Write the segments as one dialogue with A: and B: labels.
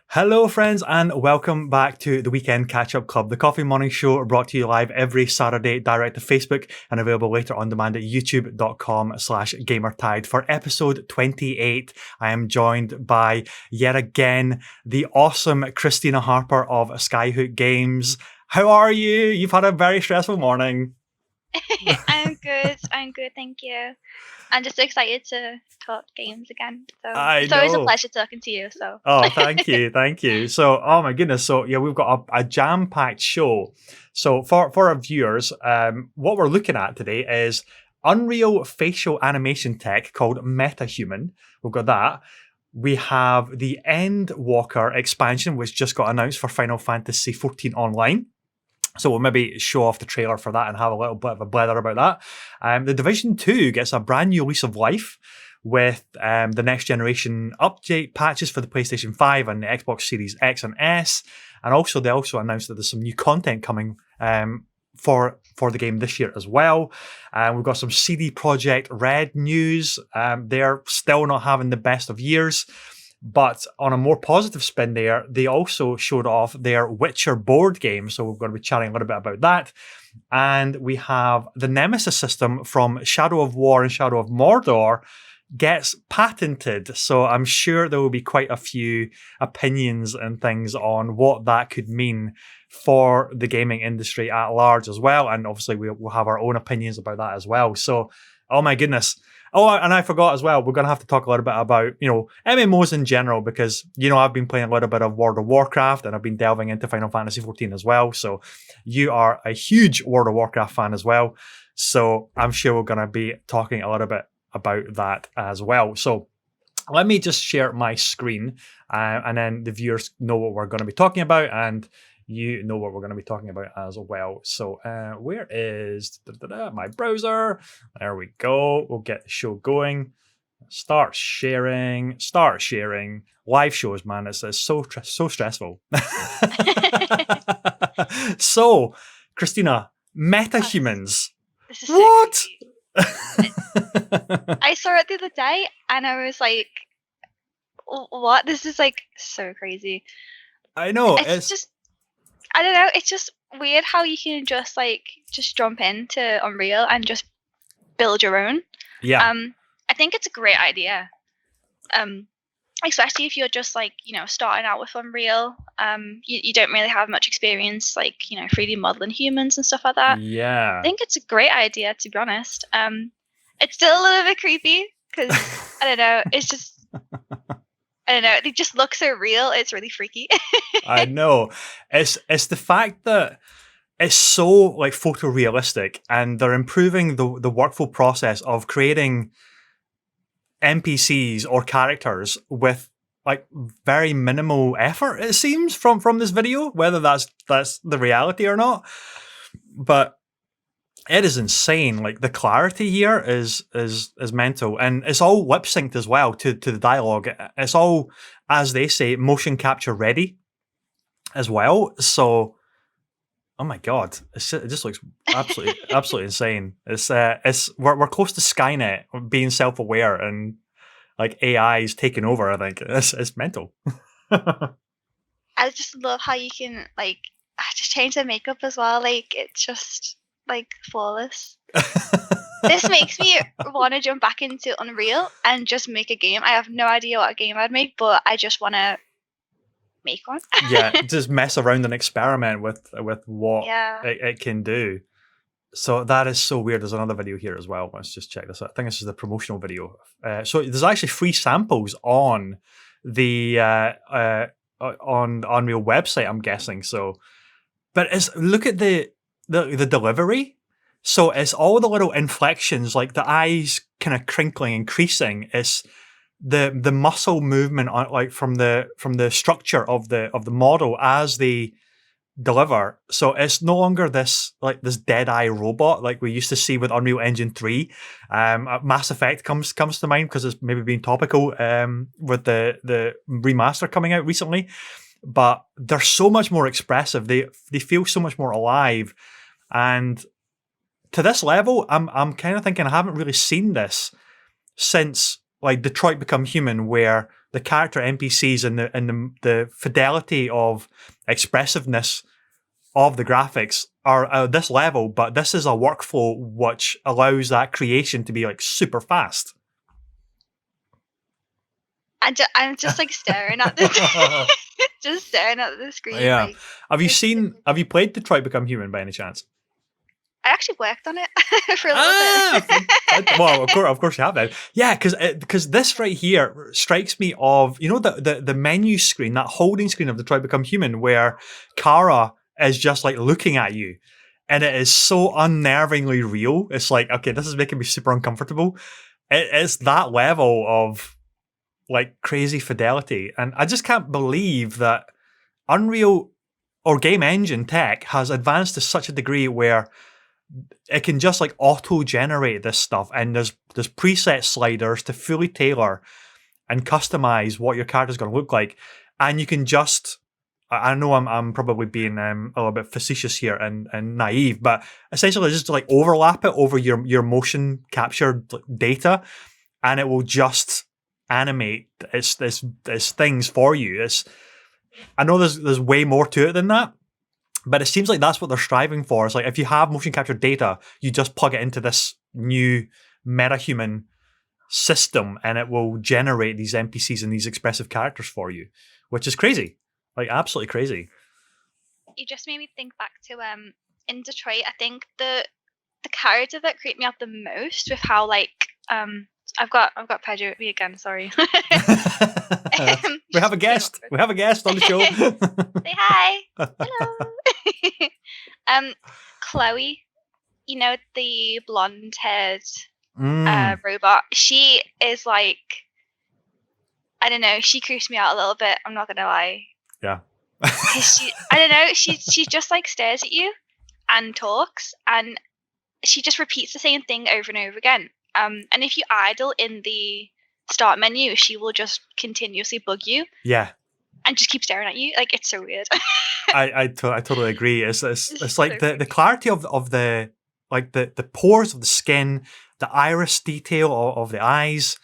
A: Hello, friends, and welcome back to the Weekend Catch-Up Club, the coffee morning show brought to you live every Saturday, direct to Facebook and available later on demand at youtube.com/gamertide. For episode 28, I am joined by, yet again, the awesome Christina Harper of Skyhook Games. How are you? You've had a very stressful morning.
B: I'm good. Thank you. I'm just excited to talk games again. So
A: I
B: it's always a
A: know.
B: pleasure talking to you. So
A: Oh, thank you, thank you. So, oh my goodness. So, yeah, we've got a jam-packed show. So, for our viewers, what we're looking at today is Unreal facial animation tech called MetaHuman. We've got that. We have the Endwalker expansion, which just got announced for Final Fantasy XIV Online. So we'll maybe show off the trailer for that and have a little bit of a blather about that. The Division 2 gets a brand new lease of life with the next generation update patches for the PlayStation 5 and the Xbox Series X and S. And also they also announced that there's some new content coming for the game this year as well. We've got some CD Projekt Red news. They're still not having the best of years. But on a more positive spin there, they also showed off their Witcher board game. So we're going to be chatting a little bit about that. And we have the Nemesis system from Shadow of War and Shadow of Mordor gets patented. So I'm sure there will be quite a few opinions and things on what that could mean for the gaming industry at large as well. And obviously we'll have our own opinions about that as well. So, oh my goodness. Oh, and I forgot as well, we're going to have to talk a little bit about, MMOs in general, because, I've been playing a little bit of World of Warcraft and I've been delving into Final Fantasy XIV as well. So you are a huge World of Warcraft fan as well. So I'm sure we're going to be talking a little bit about that as well. So let me just share my screen and then the viewers know what we're going to be talking about and you know what we're going to be talking about as well. So where is my browser? There we go. We'll get the show going. Start sharing. Live shows, man. It's so stressful. So, Christina, MetaHumans.
B: this is
A: What?
B: I saw it the other day and I was like, "What? This is like so crazy."
A: I know.
B: It's just, I don't know. It's just weird how you can just jump into Unreal and just build your own.
A: Yeah.
B: I think it's a great idea. Especially if you're just starting out with Unreal. You don't really have much experience 3D modeling humans and stuff like that.
A: Yeah.
B: I think it's a great idea, to be honest. It's still a little bit creepy because I don't know. It's just I don't know. They just look so real. It's really freaky.
A: I know. It's the fact that it's so photorealistic, and they're improving the workflow process of creating NPCs or characters with very minimal effort. It seems from this video, whether that's the reality or not, but it is insane. Like the clarity here is mental, and it's all lip synced as well to the dialogue. It's all, as they say, motion capture ready as well. So, oh my god, it just looks absolutely insane. It's we're close to Skynet being self aware and AI is taking over. I think it's mental.
B: I just love how you can just change the makeup as well. It's just flawless. This makes me want to jump back into Unreal and just make a game. I have no idea what game I'd make, but I just want to make one.
A: Yeah, just mess around and experiment with what it can do. So that is so weird. There's another video here as well. Let's just check this out. I think this is the promotional video. So there's actually free samples on the on the Unreal website, I'm guessing. So, but look at the delivery. So it's all the little inflections, like the eyes kind of crinkling and creasing. It's the muscle movement, from the structure of the model as they deliver. So it's no longer this dead eye robot like we used to see with Unreal Engine 3. Mass Effect comes to mind because it's maybe been topical with the remaster coming out recently. But they're so much more expressive. They feel so much more alive. And to this level, I'm kind of thinking I haven't really seen this since Detroit Become Human, where the character NPCs and the fidelity of expressiveness of the graphics are at this level, but this is a workflow which allows that creation to be like super fast.
B: I'm just like staring at the just staring at the screen.
A: Yeah.
B: Like,
A: Have you played Detroit Become Human by any chance?
B: I actually worked on it for a little bit.
A: Well, of course you have then. Yeah, because this right here strikes me of, you know, the menu screen, that holding screen of Detroit Become Human, where Kara is just like looking at you, and it is so unnervingly real. It's like, okay, this is making me super uncomfortable. It's that level of like crazy fidelity, and I just can't believe that Unreal or game engine tech has advanced to such a degree where it can just like auto-generate this stuff, and there's preset sliders to fully tailor and customize what your character's going to look like, and you can just, I know I'm probably being a little bit facetious here and naive, but essentially just like overlap it over your motion captured data, and it will just animate its things for you. I know there's way more to it than that, but it seems like that's what they're striving for. It's like if you have motion capture data, you just plug it into this new MetaHuman system, and it will generate these NPCs and these expressive characters for you, which is crazy, like absolutely crazy.
B: You just made me think back to in Detroit. I think the character that creeped me out the most with how like I've got Pedro with me again. Sorry.
A: We have a guest. We have a guest on the show.
B: Say hi. Hello. Chloe, you know, the blonde-haired robot. She is like, I don't know. She creeps me out a little bit. I'm not gonna lie.
A: Yeah.
B: I don't know. She just like stares at you and talks, and she just repeats the same thing over and over again. And if you idle in the start menu, she will just continuously bug you.
A: Yeah.
B: And just keep staring at you. Like, it's so weird.
A: I totally agree. It's like so the clarity of the like the pores of the skin, the iris detail of the eyes,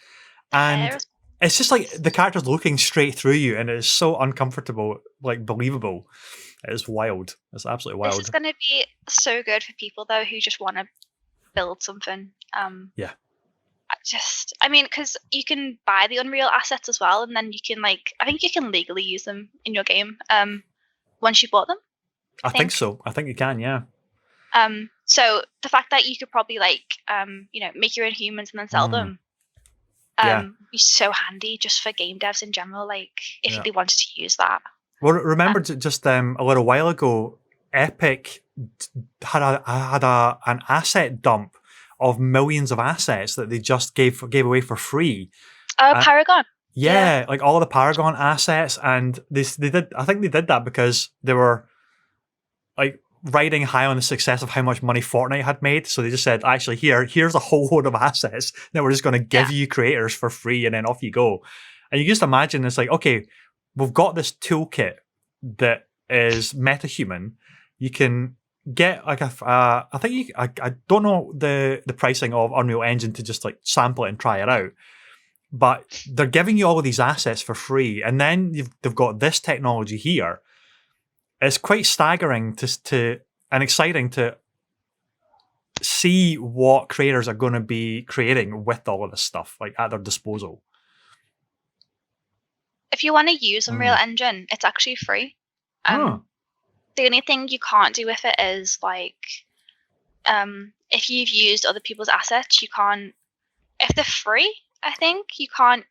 A: and it's just like the character's looking straight through you, and it is so uncomfortable, like believable. It is wild. It's absolutely wild.
B: This is going to be so good for people though who just want to build something.
A: Yeah.
B: I mean, because you can buy the Unreal assets as well, and then you can I think you can legally use them in your game once you bought them.
A: I think so. I think you can, yeah.
B: So the fact that you could probably make your own humans and then sell them, be so handy just for game devs in general. Like if they wanted to use that.
A: Well, remember just a little while ago, Epic had an asset dump of millions of assets that they just gave away for free.
B: Paragon.
A: Yeah, like all the Paragon assets, and they did. I think they did that because they were like riding high on the success of how much money Fortnite had made. So they just said, actually, here's a whole load of assets that we're just going to give you creators for free, and then off you go. And you just imagine it's like, okay, we've got this toolkit that is MetaHuman. You can get like I don't know the pricing of Unreal Engine to just like sample it and try it out, but they're giving you all of these assets for free, and then they've got this technology here. It's quite staggering to and exciting to see what creators are going to be creating with all of this stuff like at their disposal.
B: If you want to use Unreal Engine, it's actually free. The only thing you can't do with it is if you've used other people's assets, you can't. If they're free, I think you can't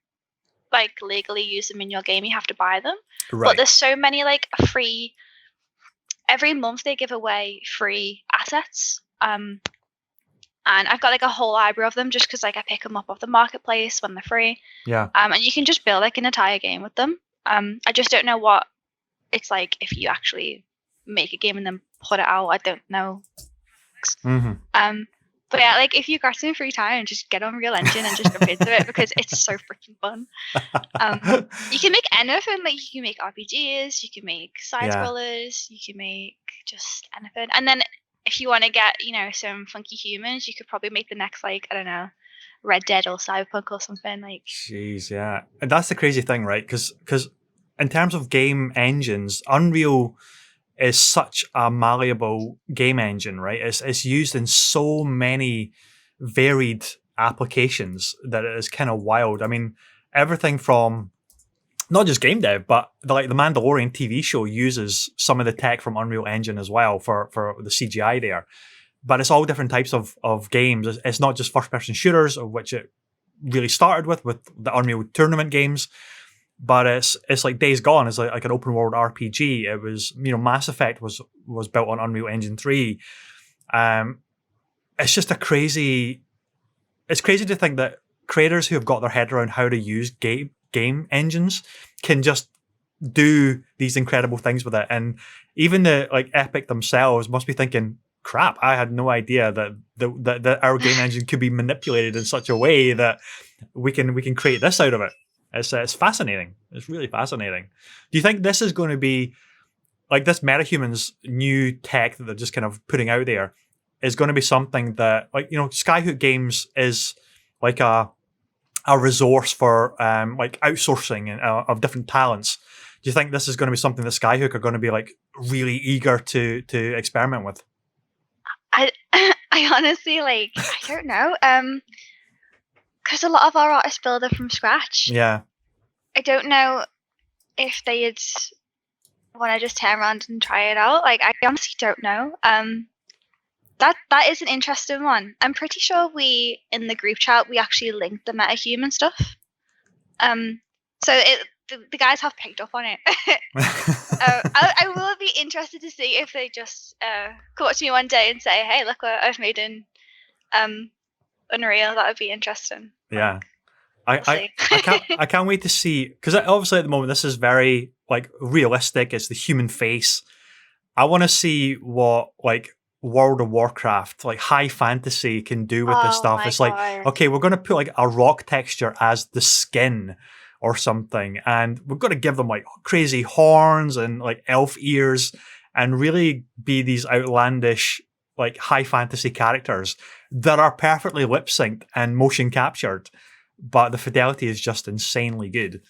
B: legally use them in your game. You have to buy them. Right. But there's so many free. Every month they give away free assets. And I've got a whole library of them just because I pick them up off the marketplace when they're free.
A: Yeah.
B: And you can just build an entire game with them. I just don't know what it's like if you actually make a game and then put it out. I don't know. But yeah, if you got some free time, just get on Unreal Engine and just jump into it because it's so freaking fun. You can make anything. You can make RPGs, you can make side scrollers, you can make just anything. And then if you want to get some funky humans, you could probably make the next I don't know, Red Dead or Cyberpunk or something. Like,
A: Jeez, yeah. And that's the crazy thing, right? Because in terms of game engines, Unreal is such a malleable game engine, right? It's used in so many varied applications that it is kind of wild. I mean, everything from not just game dev, but the Mandalorian TV show uses some of the tech from Unreal Engine as well for the CGI there. But it's all different types of games. It's not just first person shooters, of which it really started with the Unreal Tournament games. But it's like Days Gone is like an open world RPG. It was, Mass Effect was built on Unreal Engine 3. It's just it's crazy to think that creators who have got their head around how to use game engines can just do these incredible things with it. And even the Epic themselves must be thinking, crap, I had no idea that our game engine could be manipulated in such a way that we can create this out of it. It's fascinating. It's really fascinating. Do you think this is going to be like this MetaHuman's new tech that they're just kind of putting out there is going to be something that Skyhook Games is like a resource for outsourcing of different talents. Do you think this is going to be something that Skyhook are going to be like really eager to experiment with?
B: I honestly I don't know. Because a lot of our artists build it from scratch.
A: Yeah.
B: I don't know if they'd want to just turn around and try it out. I honestly don't know. That is an interesting one. I'm pretty sure in the group chat we actually linked the MetaHuman stuff. So the guys have picked up on it. I will be interested to see if they just come up to me one day and say, "Hey, look what I've made in Unreal." That would be interesting.
A: Yeah, I can't wait to see, because obviously at the moment this is very realistic. It's the human face. I want to see what World of Warcraft, high fantasy, can do with this stuff. It's
B: God.
A: Okay, we're going to put a rock texture as the skin or something, and we're going to give them crazy horns and elf ears and really be these outlandish high fantasy characters that are perfectly lip synced and motion captured, but the fidelity is just insanely good.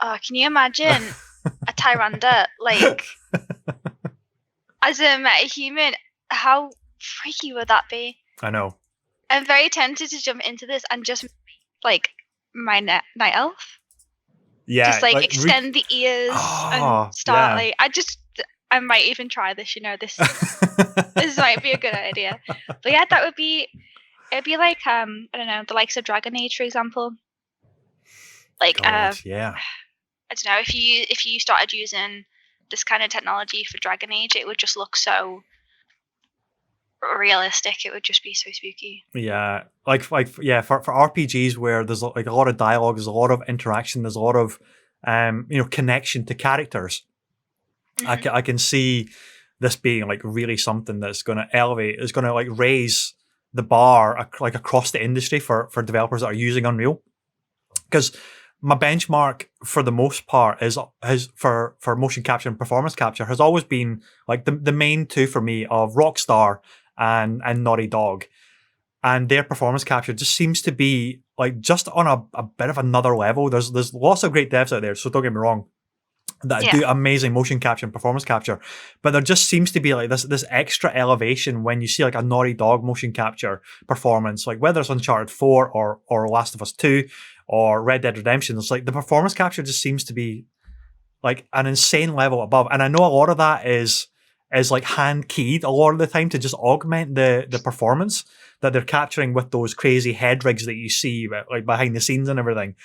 B: Oh, can you imagine a Tyrande as a MetaHuman? How freaky would that be?
A: I know.
B: I'm very tempted to jump into this and just my night elf.
A: Yeah,
B: just extend the ears and start I might even try this. This this might be a good idea. But yeah, it'd be I don't know, the likes of Dragon Age, for example.
A: Yeah.
B: I don't know, if you started using this kind of technology for Dragon Age, it would just look so realistic. It would just be so spooky.
A: Yeah, for RPGs where there's a lot of dialogue, there's a lot of interaction, there's a lot of connection to characters. Mm-hmm. I can see this being really something that's going to elevate, is going to raise the bar across the industry for developers that are using Unreal. Because my benchmark for the most part is for motion capture and performance capture has always been the main two for me of Rockstar and Naughty Dog, and their performance capture just seems to be just on a bit of another level. There's lots of great devs out there, so don't get me wrong, that do amazing motion capture and performance capture, but there just seems to be this extra elevation when you see a Naughty Dog motion capture performance, whether it's Uncharted 4 or Last of Us 2 or Red Dead Redemption. It's the performance capture just seems to be an insane level above, and I know a lot of that is hand keyed a lot of the time to just augment the performance that they're capturing with those crazy head rigs that you see behind the scenes and everything.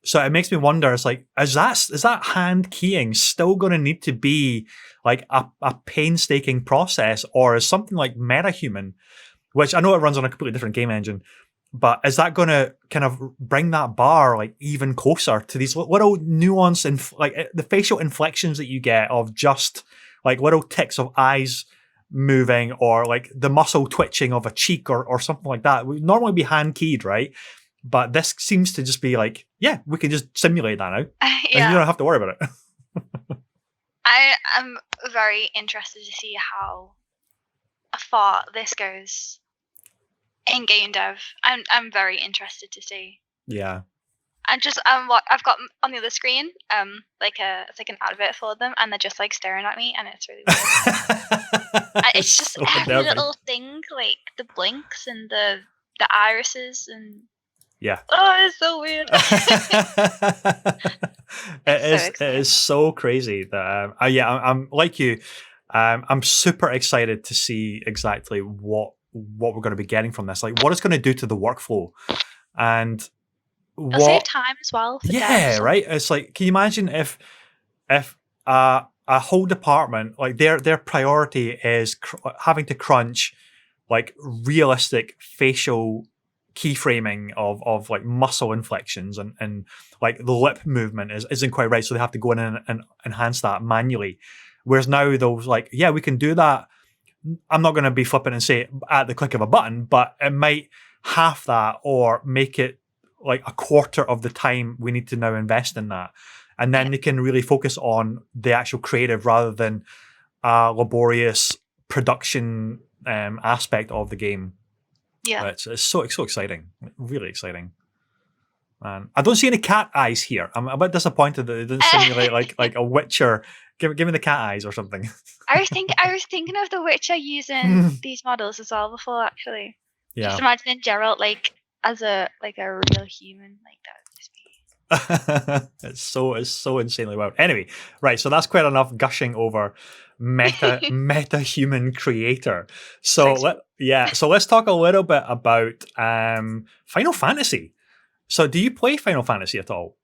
A: So it makes me wonder, it's is that hand keying still going to need to be a painstaking process, or is something like MetaHuman, which I know it runs on a completely different game engine, but is that going to kind of bring that bar even closer to these little nuance and the facial inflections that you get of just little ticks of eyes moving, or the muscle twitching of a cheek or something like that would normally be hand keyed, right? But this seems to just be we can just simulate that now. And you don't have to worry about it.
B: I am very interested to see how far this goes. in game dev. I'm very interested to see.
A: Yeah.
B: And just what I've got on the other screen, it's like an advert for them, and they're just like staring at me, and it's really weird. And it's just
A: so
B: every
A: unnerving.
B: little thing, like the blinks and the irises, and
A: Yeah.
B: oh, it's so weird.
A: It is so crazy that I'm like you. I'm super excited to see exactly what we're going to be getting from this. Like, what it's going to do to the workflow, and
B: It'll save time as well. For devs.
A: Right. It's like, can you imagine if a whole department, like their priority is having to crunch like realistic facial keyframing of like muscle inflections and like the lip movement isn't quite right, so they have to go in and enhance that manually. Whereas now those like, yeah, we can do that. I'm not going to be flippant and say at the click of a button, but it might half that or make it like a quarter of the time we need to now invest in that. And then they can really focus on the actual creative rather than a laborious production aspect of the game.
B: Yeah.
A: It's so exciting. Really exciting. Man, I don't see any cat eyes here. I'm a bit disappointed that they didn't simulate like a Witcher. Give me the cat eyes or something.
B: I was thinking of the Witcher using these models as well before, actually.
A: Yeah.
B: Just imagining Geralt like as a real human like that.
A: It's so insanely wild. Anyway, right, so that's quite enough gushing over MetaHuman creator. So let's talk a little bit about Final Fantasy. So do you play Final Fantasy at all?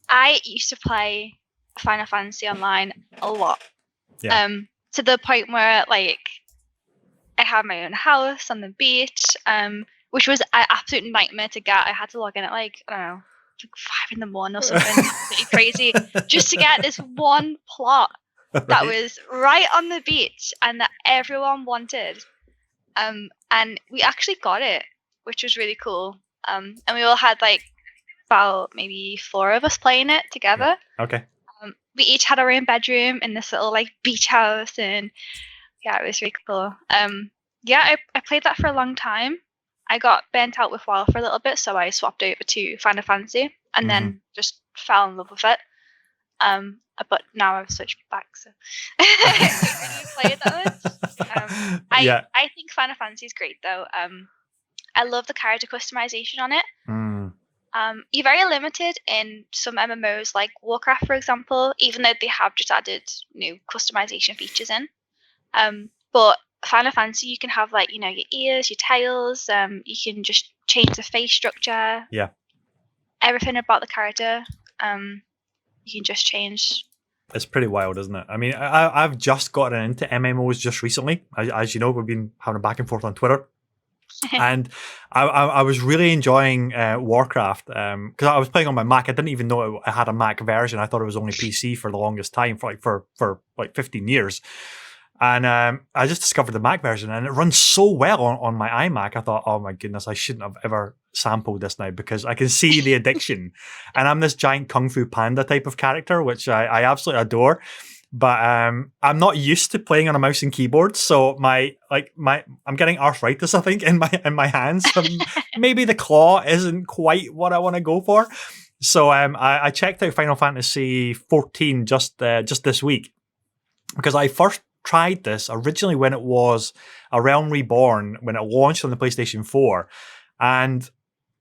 B: I used to play Final Fantasy online a lot.
A: Yeah.
B: To the point where like I had my own house on the beach, which was an absolute nightmare to get. I had to log in at like, I don't know, like 5 a.m. or something. Absolutely crazy. Just to get this one plot that was right on the beach and that everyone wanted. And we actually got it, which was really cool. And we all had like about maybe 4 of us playing it together.
A: Yeah. Okay.
B: We each had our own bedroom in this little like beach house, and yeah, it was really cool. I played that for a long time. I got burnt out with WoW for a little bit, so I swapped over to Final Fantasy and then just fell in love with it. But now I've switched back, so I don't really play it that much. I think Final Fantasy is great though. I love the character customization on it. You're very limited in some MMOs like Warcraft, for example, even though they have just added new customization features in. But Final Fantasy, you can have like, your ears, your tails, you can just change the face structure.
A: Yeah.
B: Everything about the character, you can just change.
A: It's pretty wild, isn't it? I mean, I've just gotten into MMOs just recently. As you know, we've been having a back and forth on Twitter. And I was really enjoying Warcraft because I was playing on my Mac. I didn't even know I had a Mac version. I thought it was only PC for the longest time, for 15 years. And I just discovered the Mac version, and it runs so well on my iMac. I thought, oh my goodness, I shouldn't have ever sampled this now because I can see the addiction. And I'm this giant Kung Fu Panda type of character, which I absolutely adore. But I'm not used to playing on a mouse and keyboard, so I'm getting arthritis, I think, in my hands. Maybe the claw isn't quite what I want to go for. So I checked out Final Fantasy 14 just this week because I first tried this originally when it was A Realm Reborn, when it launched on the PlayStation 4, and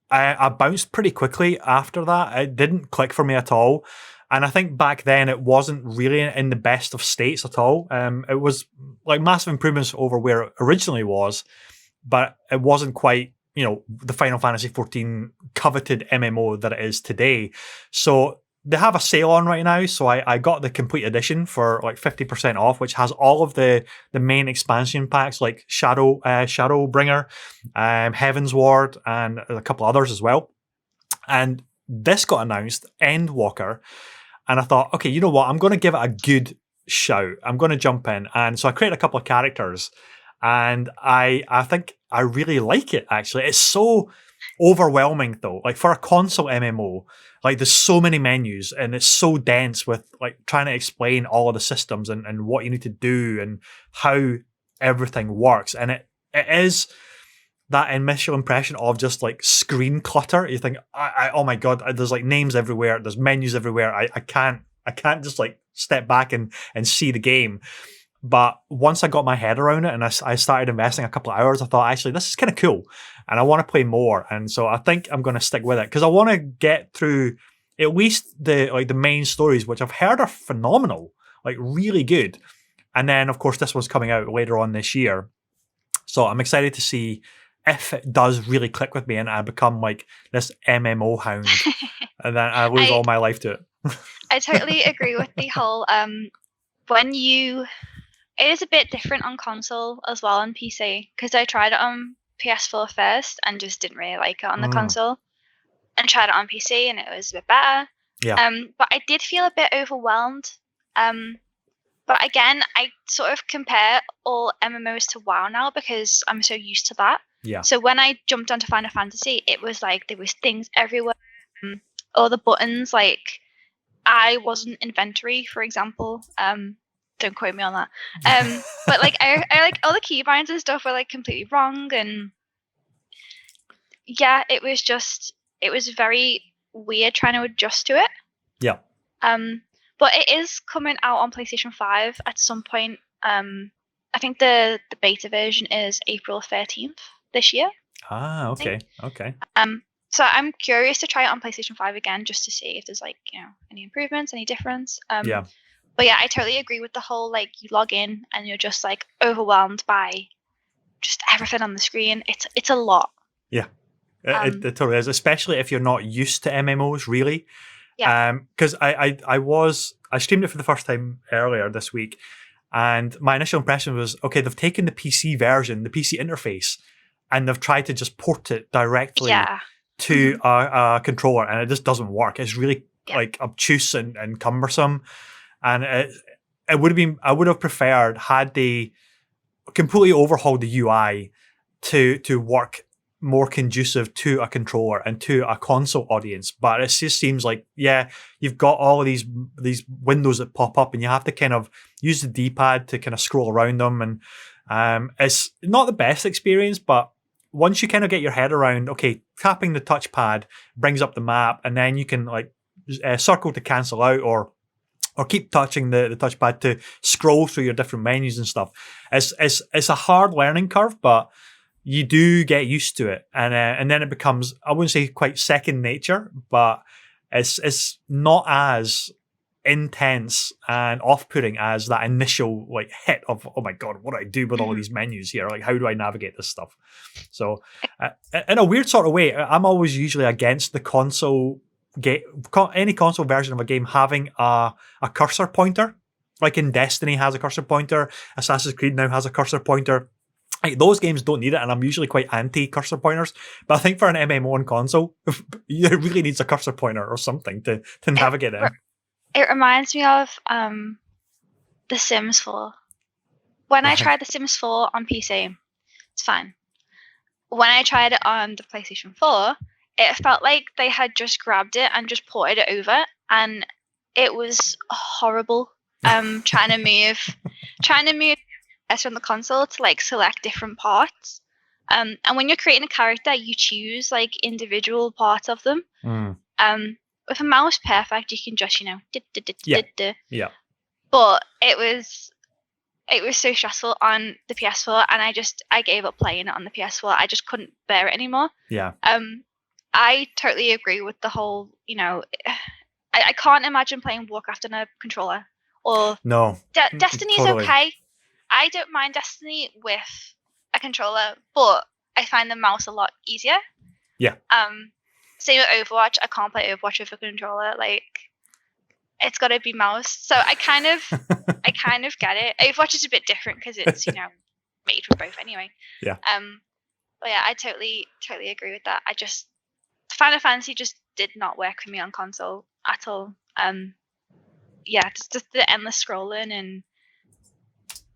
A: I bounced pretty quickly after that. It didn't click for me at all. And I think back then it wasn't really in the best of states at all. It was like massive improvements over where it originally was, but it wasn't quite, the Final Fantasy 14 coveted MMO that it is today. So they have a sale on right now. So I got the complete edition for like 50% off, which has all of the main expansion packs like Shadowbringer, Heaven's Ward, and a couple others as well. And this got announced, Endwalker. And I thought, okay, you know what? I'm going to give it a good shout. I'm going to jump in. And so I created a couple of characters. And I think I really like it, actually. It's so overwhelming, though. Like, for a console MMO, like, there's so many menus. And it's so dense with, like, trying to explain all of the systems and what you need to do and how everything works. And it is that initial impression of just like screen clutter. You think, oh my god, there's like names everywhere, there's menus everywhere. I can't just like step back and see the game. But once I got my head around it and I started investing a couple of hours, I thought, actually, this is kind of cool and I want to play more. And so I think I'm going to stick with it because I want to get through at least the main stories, which I've heard are phenomenal, like really good. And then, of course, this one's coming out later on this year. So I'm excited to see if it does really click with me and I become like this MMO hound and then I lose all my life to it.
B: I totally agree with the whole it is a bit different on console as well on PC because I tried it on PS4 first and just didn't really like it on the console, and tried it on PC and it was a bit better.
A: Yeah.
B: But I did feel a bit overwhelmed. But again, I sort of compare all MMOs to WoW now because I'm so used to that.
A: Yeah.
B: So when I jumped onto Final Fantasy, it was like there was things everywhere. All the buttons, like I wasn't inventory, for example. Don't quote me on that. But like I like all the keybinds and stuff were like completely wrong, and yeah, it was very weird trying to adjust to it.
A: Yeah.
B: But it is coming out on PlayStation 5 at some point. I think the beta version is April 13th this year.
A: Ah, okay. Okay.
B: So I'm curious to try it on PlayStation 5 again just to see if there's like, any improvements, any difference.
A: Yeah.
B: But yeah, I totally agree with the whole like you log in and you're just like overwhelmed by just everything on the screen. It's a lot.
A: Yeah. It totally is, especially if you're not used to MMOs, really.
B: Yeah.
A: Because I streamed it for the first time earlier this week, and my initial impression was, okay, they've taken the PC version, the PC interface, and they've tried to just port it directly to a controller, and it just doesn't work. It's really like obtuse and cumbersome, and I would have preferred had they completely overhauled the UI to work more conducive to a controller and to a console audience. But it just seems like, you've got all of these windows that pop up and you have to kind of use the D-pad to kind of scroll around them. And it's not the best experience, but once you kind of get your head around, okay, tapping the touchpad brings up the map, and then you can like circle to cancel out or keep touching the touchpad to scroll through your different menus and stuff. It's a hard learning curve, but you do get used to it, and then it becomes, I wouldn't say quite second nature, but it's not as intense and off-putting as that initial like hit of, oh my god, what do I do with all of these menus here? Like, how do I navigate this stuff? So in a weird sort of way, I'm always usually against the console game, any console version of a game having a cursor pointer. Like in Destiny has a cursor pointer, Assassin's Creed now has a cursor pointer. Like, those games don't need it, and I'm usually quite anti-cursor pointers. But I think for an MMO on console, it really needs a cursor pointer or something to navigate it.
B: It reminds me of The Sims 4. When I tried The Sims 4 on PC, it's fine. When I tried it on the PlayStation 4, it felt like they had just grabbed it and just ported it over, and it was horrible. Trying to move from the console to like select different parts, and when you're creating a character, you choose like individual parts of them. With a mouse, perfect, you can just
A: yeah.
B: But it was so stressful on the PS4, and I gave up playing it on the PS4. I just couldn't bear it anymore.
A: Yeah.
B: I totally agree with the whole, I can't imagine playing Warcraft on a controller. Or
A: no,
B: Destiny's
A: totally.
B: Okay. I don't mind Destiny with a controller, but I find the mouse a lot easier.
A: Yeah.
B: Same with Overwatch. I can't play Overwatch with a controller. Like, it's got to be mouse. So I kind of get it. Overwatch is a bit different because it's made for both anyway.
A: Yeah.
B: But yeah, I totally agree with that. Final Fantasy just did not work for me on console at all. Just the endless scrolling, and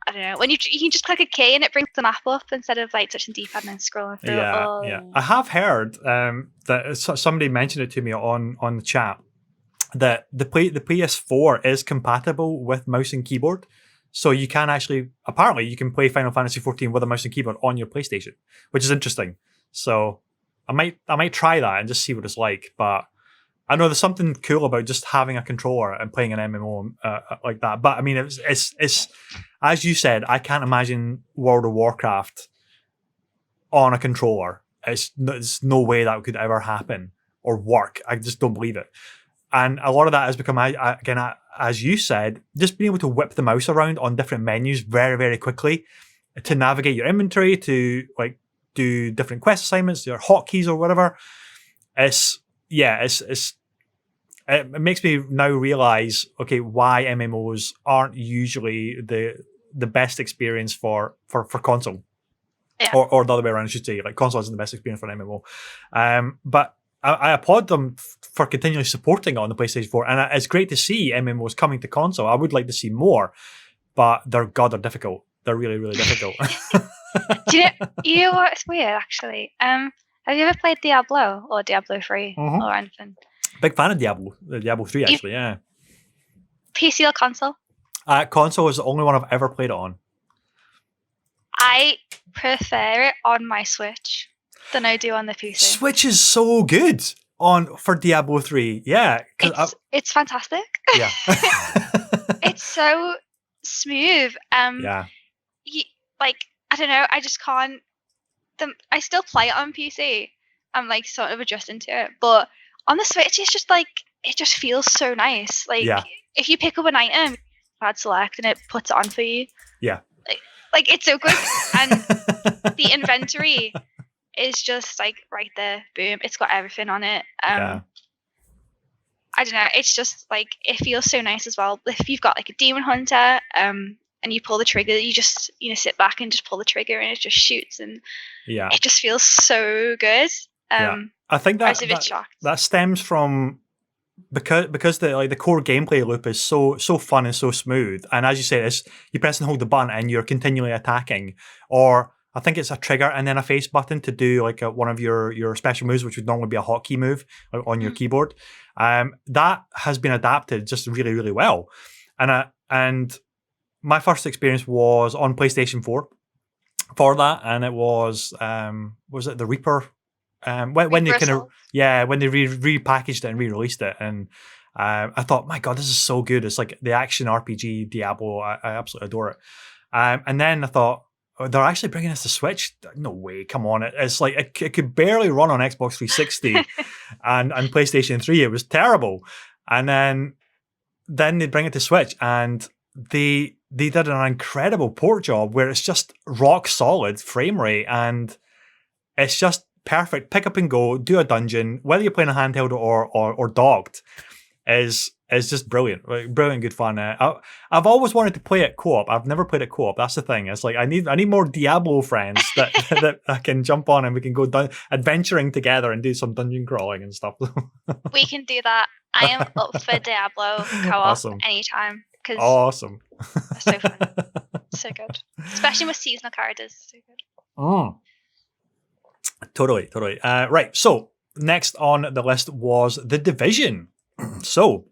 B: I don't know, when you can just click a key and it brings the map up instead of like touching D-pad and then scrolling through.
A: Yeah. I have heard that somebody mentioned it to me on the chat that the PS4 is compatible with mouse and keyboard. So you can actually, apparently, you can play Final Fantasy 14 with a mouse and keyboard on your PlayStation, which is interesting. So I might try that and just see what it's like. But I know there's something cool about just having a controller and playing an MMO like that. But I mean, it's as you said, I can't imagine World of Warcraft on a controller. There's no way that could ever happen or work. I just don't believe it. And a lot of that has become, again, as you said, just being able to whip the mouse around on different menus very, very quickly to navigate your inventory, to like do different quest assignments, your hotkeys or whatever. It makes me now realize, okay, why MMOs aren't usually the best experience for console.
B: Yeah.
A: Or the other way around, I should say. Like, console isn't the best experience for an MMO. But I applaud them for continually supporting it on the PlayStation 4. And it's great to see MMOs coming to console. I would like to see more, but they're difficult. They're really, really difficult.
B: Do you know what's weird, actually? Have you ever played Diablo or Diablo 3 or anything?
A: Big fan of Diablo 3, actually, yeah.
B: PC or console?
A: Console is the only one I've ever played it on.
B: I prefer it on my Switch than I do on the PC.
A: Switch is so good for Diablo 3. Yeah.
B: It's fantastic.
A: Yeah.
B: It's so smooth.
A: Yeah.
B: I don't know, I just can't. I still play it on PC. I'm like sort of adjusting to it. But on the Switch, it's just like, it just feels so nice. Like, if you pick up an item, pad select and it puts it on for you.
A: Yeah.
B: Like it's so good. And the inventory is just like right there. Boom. It's got everything on it. I don't know. It's just like, it feels so nice as well. If you've got like a demon hunter, and you pull the trigger, you just, sit back and just pull the trigger and it just shoots, and it just feels so good.
A: I think
B: I was a bit shocked.
A: That stems from because the core gameplay loop is so fun and so smooth, and as you say, it's you press and hold the button and you're continually attacking, or I think it's a trigger and then a face button to do like one of your special moves, which would normally be a hotkey move on your keyboard. That has been adapted just really, really well, and my first experience was on PlayStation 4 for that, and it was it the Reaper? When they when they repackaged it and re-released it, and I thought, my God, this is so good. It's like the action RPG Diablo. I absolutely adore it. And then I thought, they're actually bringing this to Switch? No way, come on. It's like it could barely run on Xbox 360 and PlayStation 3. It was terrible. And then they bring it to Switch, and they did an incredible port job where it's just rock solid frame rate, and it's just perfect. Pick up and go, do a dungeon, whether you're playing a handheld or docked, is just brilliant. Brilliant, good fun. I've always wanted to play it co-op. I've never played it co-op. That's the thing. It's like I need more Diablo friends that that I can jump on and we can go adventuring together and do some dungeon crawling and stuff.
B: We can do that. I am up for Diablo co-op anytime.
A: Awesome.
B: It's so fun. So good. Especially with seasonal characters. So good.
A: Oh. Totally. Right. So next on the list was The Division. So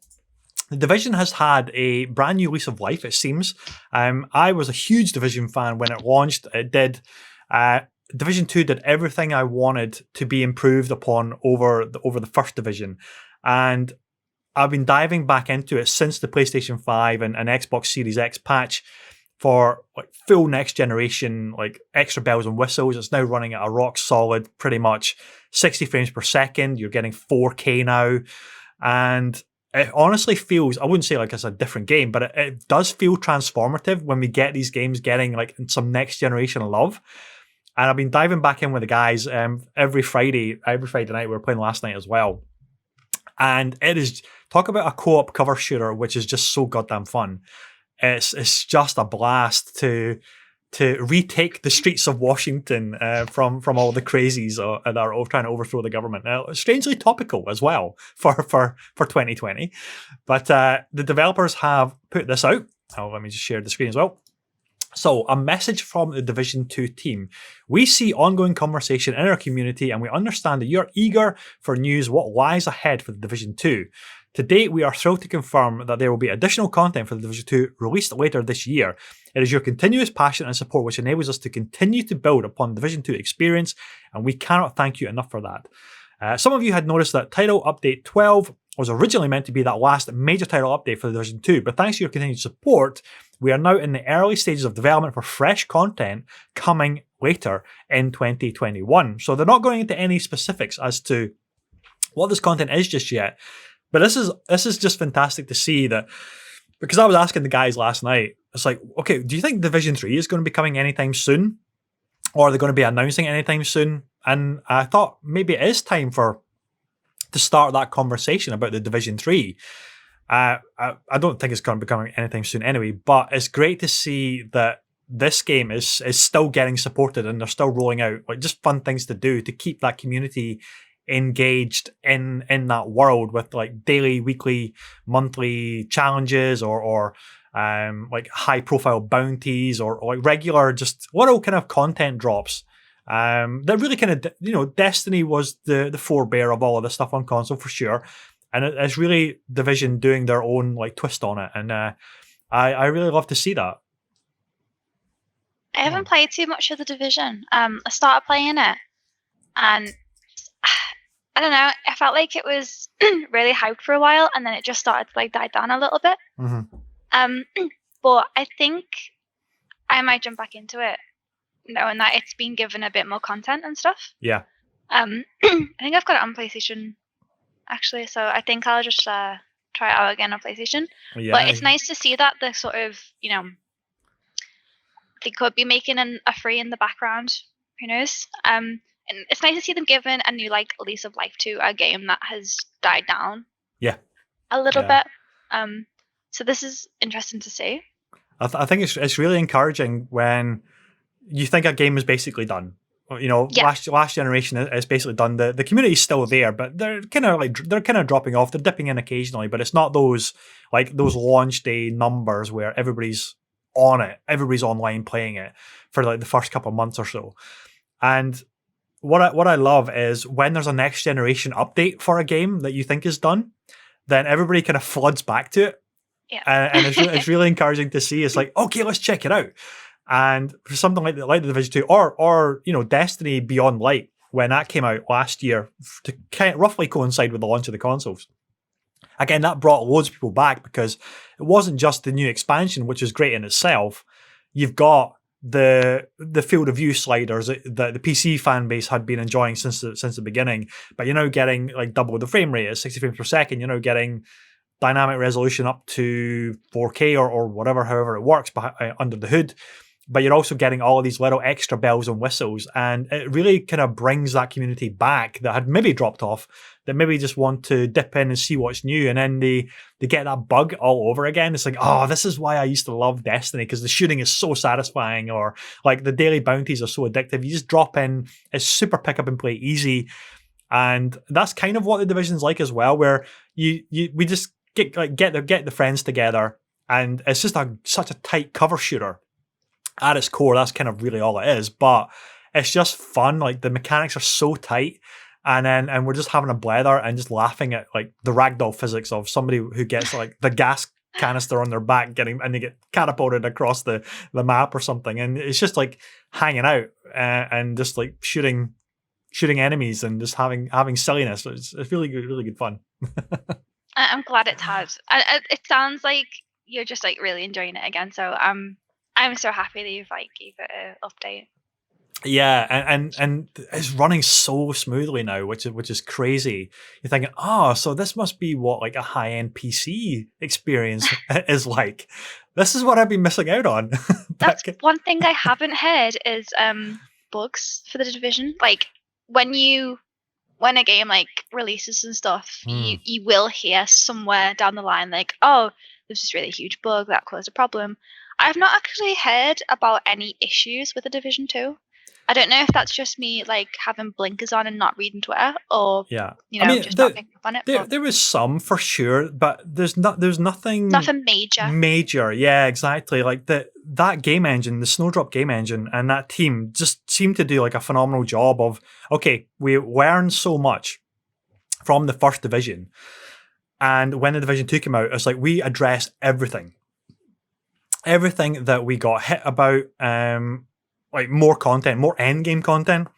A: The Division has had a brand new lease of life, it seems. I was a huge Division fan when it launched. It did. Division 2 did everything I wanted to be improved upon over the first Division. And I've been diving back into it since the PlayStation 5 and Xbox Series X patch for like full next generation, like extra bells and whistles. It's now running at a rock solid, pretty much 60 frames per second. You're getting 4K now. And it honestly feels, I wouldn't say like it's a different game, but it does feel transformative when we get these games getting like some next generation love. And I've been diving back in with the guys every Friday night. We were playing last night as well. And it is, talk about a co-op cover shooter, which is just so goddamn fun. It's just a blast to retake the streets of Washington from all the crazies that are all trying to overthrow the government. Strangely topical as well for 2020. But the developers have put this out. Let me just share the screen as well. So, a message from the Division 2 team. We see ongoing conversation in our community, and we understand that you're eager for news what lies ahead for the Division 2. To date, we are thrilled to confirm that there will be additional content for The Division 2 released later this year. It is your continuous passion and support which enables us to continue to build upon the Division 2 experience, and we cannot thank you enough for that. Some of you had noticed that Title Update 12 was originally meant to be that last major title update for The Division 2, but thanks to your continued support, we are now in the early stages of development for fresh content coming later in 2021. So they're not going into any specifics as to what this content is just yet, but this is just fantastic to see that, because I was asking the guys last night, it's like, okay, do you think Division 3 is going to be coming anytime soon? Or are they going to be announcing anytime soon? And I thought maybe it is time to start that conversation about the Division 3. I don't think it's going to be coming anytime soon anyway, but it's great to see that this game is still getting supported and they're still rolling out like just fun things to do to keep that community engaged in that world with like daily, weekly, monthly challenges or like high profile bounties or like regular just little kind of content drops. That really kind of, Destiny was the forebear of all of this stuff on console for sure. And it's really Division doing their own like twist on it. And I really love to see that.
B: I haven't played too much of the Division. I started playing it and I don't know, I felt like it was really hyped for a while and then it just started to like die down a little bit.
A: Mm-hmm.
B: But I think I might jump back into it knowing that it's been given a bit more content and stuff.
A: Yeah.
B: I think I've got it on PlayStation actually, so I think I'll just try it out again on PlayStation.
A: Yeah.
B: But it's nice to see that the sort of, they could be making a free in the background. Who knows? And it's nice to see them giving a new like lease of life to a game that has died down.
A: Yeah.
B: A little bit. So this is interesting to see.
A: I think it's really encouraging when you think a game is basically done. Last generation is basically done. The community is still there, but they're kind of dropping off. They're dipping in occasionally, but it's not those launch day numbers where everybody's on it, everybody's online playing it for like the first couple of months or so. And what I love is when there's a next generation update for a game that you think is done, then everybody kind of floods back to it.
B: Yeah.
A: And it's really encouraging to see. It's like, okay, let's check it out. And for something like the Division 2 or Destiny Beyond Light, when that came out last year to kind of roughly coincide with the launch of the consoles. Again, that brought loads of people back because it wasn't just the new expansion, which is great in itself. You've got the field of view sliders that the PC fan base had been enjoying since the beginning, but you're now getting like double the frame rate at 60 frames per second. You're now getting dynamic resolution up to 4K or whatever, however it works under the hood. But you're also getting all of these little extra bells and whistles, and it really kind of brings that community back that had maybe dropped off, that maybe just want to dip in and see what's new, and then they get that bug all over again. It's like, oh, this is why I used to love Destiny, because the shooting is so satisfying, or like the daily bounties are so addictive. You just drop in, it's super pick up and play easy, and that's kind of what the Division's like as well, where we just get the friends together, and it's just such a tight cover shooter. At its core, that's kind of really all it is, but it's just fun. Like the mechanics are so tight, and we're just having a blather and just laughing at like the ragdoll physics of somebody who gets like the gas canister on their back and they get catapulted across the map or something, and it's just like hanging out and just like shooting enemies and just having silliness. It's really good fun.
B: I'm glad it's had. It sounds like you're just like really enjoying it again. So I'm so happy that you've like gave it an update.
A: Yeah, and it's running so smoothly now, which is crazy. You're thinking, so this must be what like a high-end PC experience is like. This is what I've been missing out on.
B: That's one thing I haven't heard is bugs for the Division. Like when a game like releases and stuff, you will hear somewhere down the line like, oh, there's this really huge bug that caused a problem. I've not actually heard about any issues with the Division 2. I don't know if that's just me like having blinkers on and not reading Twitter, or just not picking up on it.
A: There was some for sure, but there's nothing major. Yeah, exactly. Like that game engine, the Snowdrop game engine, and that team just seemed to do like a phenomenal job of, okay, we learned so much from the first Division, And when the Division 2 came out, it's like we addressed everything that we got hit about, like more content, more endgame content.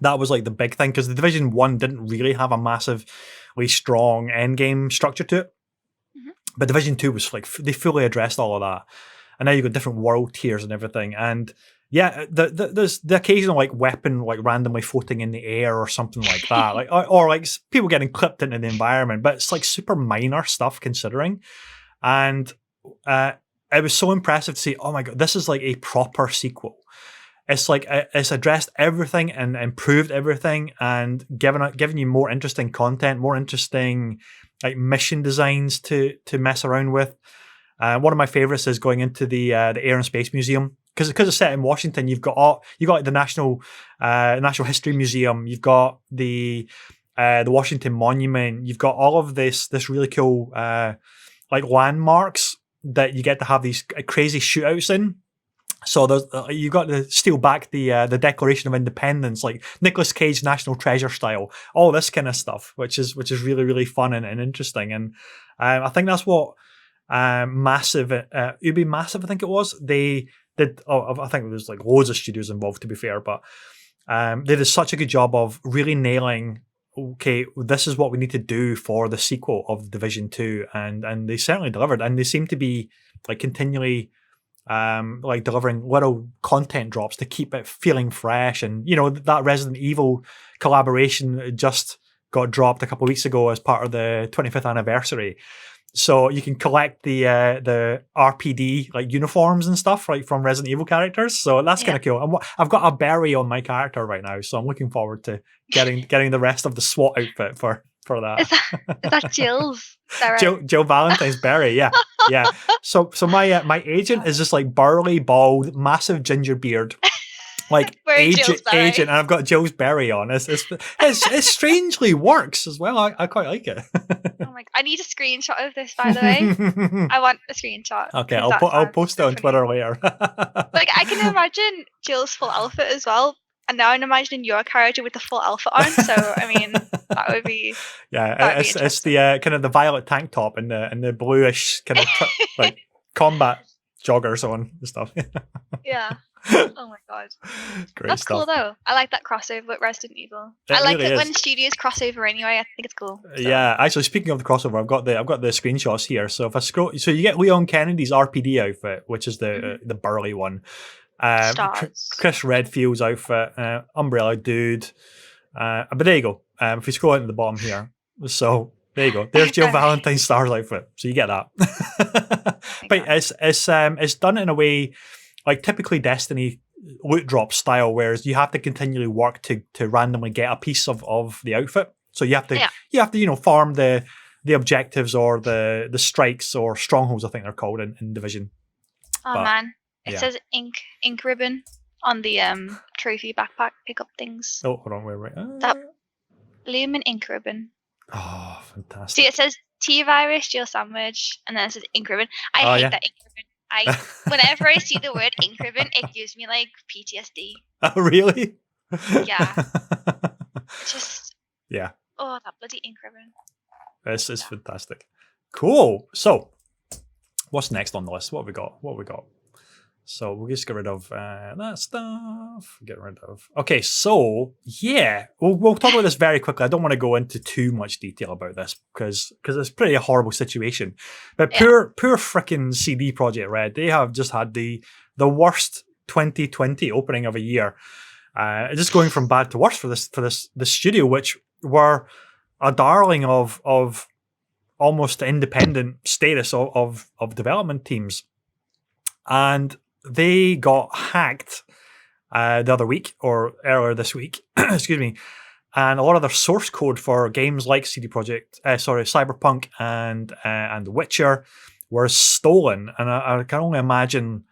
A: That was like the big thing, because the Division 1 didn't really have a massively strong endgame structure to it. But Division 2 was like, they fully addressed all of that. And now you've got different world tiers and everything. And yeah, there's the occasional like weapon like randomly floating in the air or something like that. Like or like people getting clipped into the environment. But it's like super minor stuff considering. And it was so impressive to see, oh my God, this is like a proper sequel. It's like it's addressed everything and improved everything and given you more interesting content, more interesting like mission designs to mess around with. One of my favorites is going into the Air and Space Museum, because it's set in Washington. You've got like the National History Museum. You've got the Washington Monument. You've got all of this really cool like landmarks that you get to have these crazy shootouts in. So there's you got to steal back the Declaration of Independence, like Nicolas Cage National Treasure style, all this kind of stuff, which is really, really fun and interesting. And I think that's what Massive, Ubi Massive, I think it was. They did. Oh, I think there's like loads of studios involved, to be fair, but they did such a good job of really nailing. Okay, this is what we need to do for the sequel of Division 2, and they certainly delivered. And they seem to be like continually like delivering little content drops to keep it feeling fresh. And you know, that Resident Evil collaboration just got dropped a couple of weeks ago as part of the 25th anniversary, so you can collect the RPD like uniforms and stuff right from Resident Evil characters. So that's kind of cool. I've got a berry on my character right now, so I'm looking forward to getting the rest of the SWAT outfit for that.
B: Is that Jill's? Is that right?
A: Jill Valentine's berry, yeah. Yeah. So my agent is just like burly, bald, massive ginger beard, like agent, and I've got Jill's berry on. It strangely works as well. I quite like it.
B: Oh my! I need a screenshot of this, by the way. I want a screenshot.
A: Okay, I'll post it on Twitter later.
B: Like I can imagine Jill's full outfit as well. And now I'm imagining your character with the full outfit on. So I mean, that would be
A: it's the kind of the violet tank top and the bluish kind of like combat joggers on and stuff.
B: Yeah. Oh my God.
A: Great
B: That's
A: stuff.
B: cool though. I like that crossover with Resident Evil.
A: It
B: I like
A: really
B: it
A: is.
B: when studios cross over anyway. I think it's cool. So.
A: Yeah, actually, speaking of the crossover, I've got the screenshots here. So if I scroll, so you get Leon Kennedy's RPD outfit, which is the burly one. Chris Redfield's outfit, Umbrella Dude. But there you go. If you scroll into the bottom here, so there you go. There's Jill Valentine's Star's outfit. So you get that. But it's done in a way like typically Destiny loot drop style, whereas you have to continually work to randomly get a piece of the outfit. So you have to farm the objectives or the strikes or strongholds, I think they're called in Division.
B: Oh man. It says ink ribbon on the trophy backpack pickup things.
A: Oh, hold on, wait.
B: That Lumen ink ribbon.
A: Oh, fantastic.
B: See, it says T-Virus, Jill Sandwich, and then it says ink ribbon. I hate that ink ribbon. Whenever I see the word ink ribbon, it gives me like PTSD.
A: Oh, really?
B: Yeah. Just oh, that bloody ink ribbon.
A: This is fantastic. Cool. So, what's next on the list? What have we got? So we'll just get rid of that stuff. Okay, so yeah, we'll talk about this very quickly. I don't want to go into too much detail about this because it's pretty a horrible situation. But poor freaking CD Projekt Red. They have just had the worst 2020 opening of a year. Just going from bad to worse for this studio, which were a darling of almost independent status of development teams, and they got hacked the other week or earlier this week, excuse me, and a lot of their source code for games like Cyberpunk and The Witcher were stolen, and I can only imagine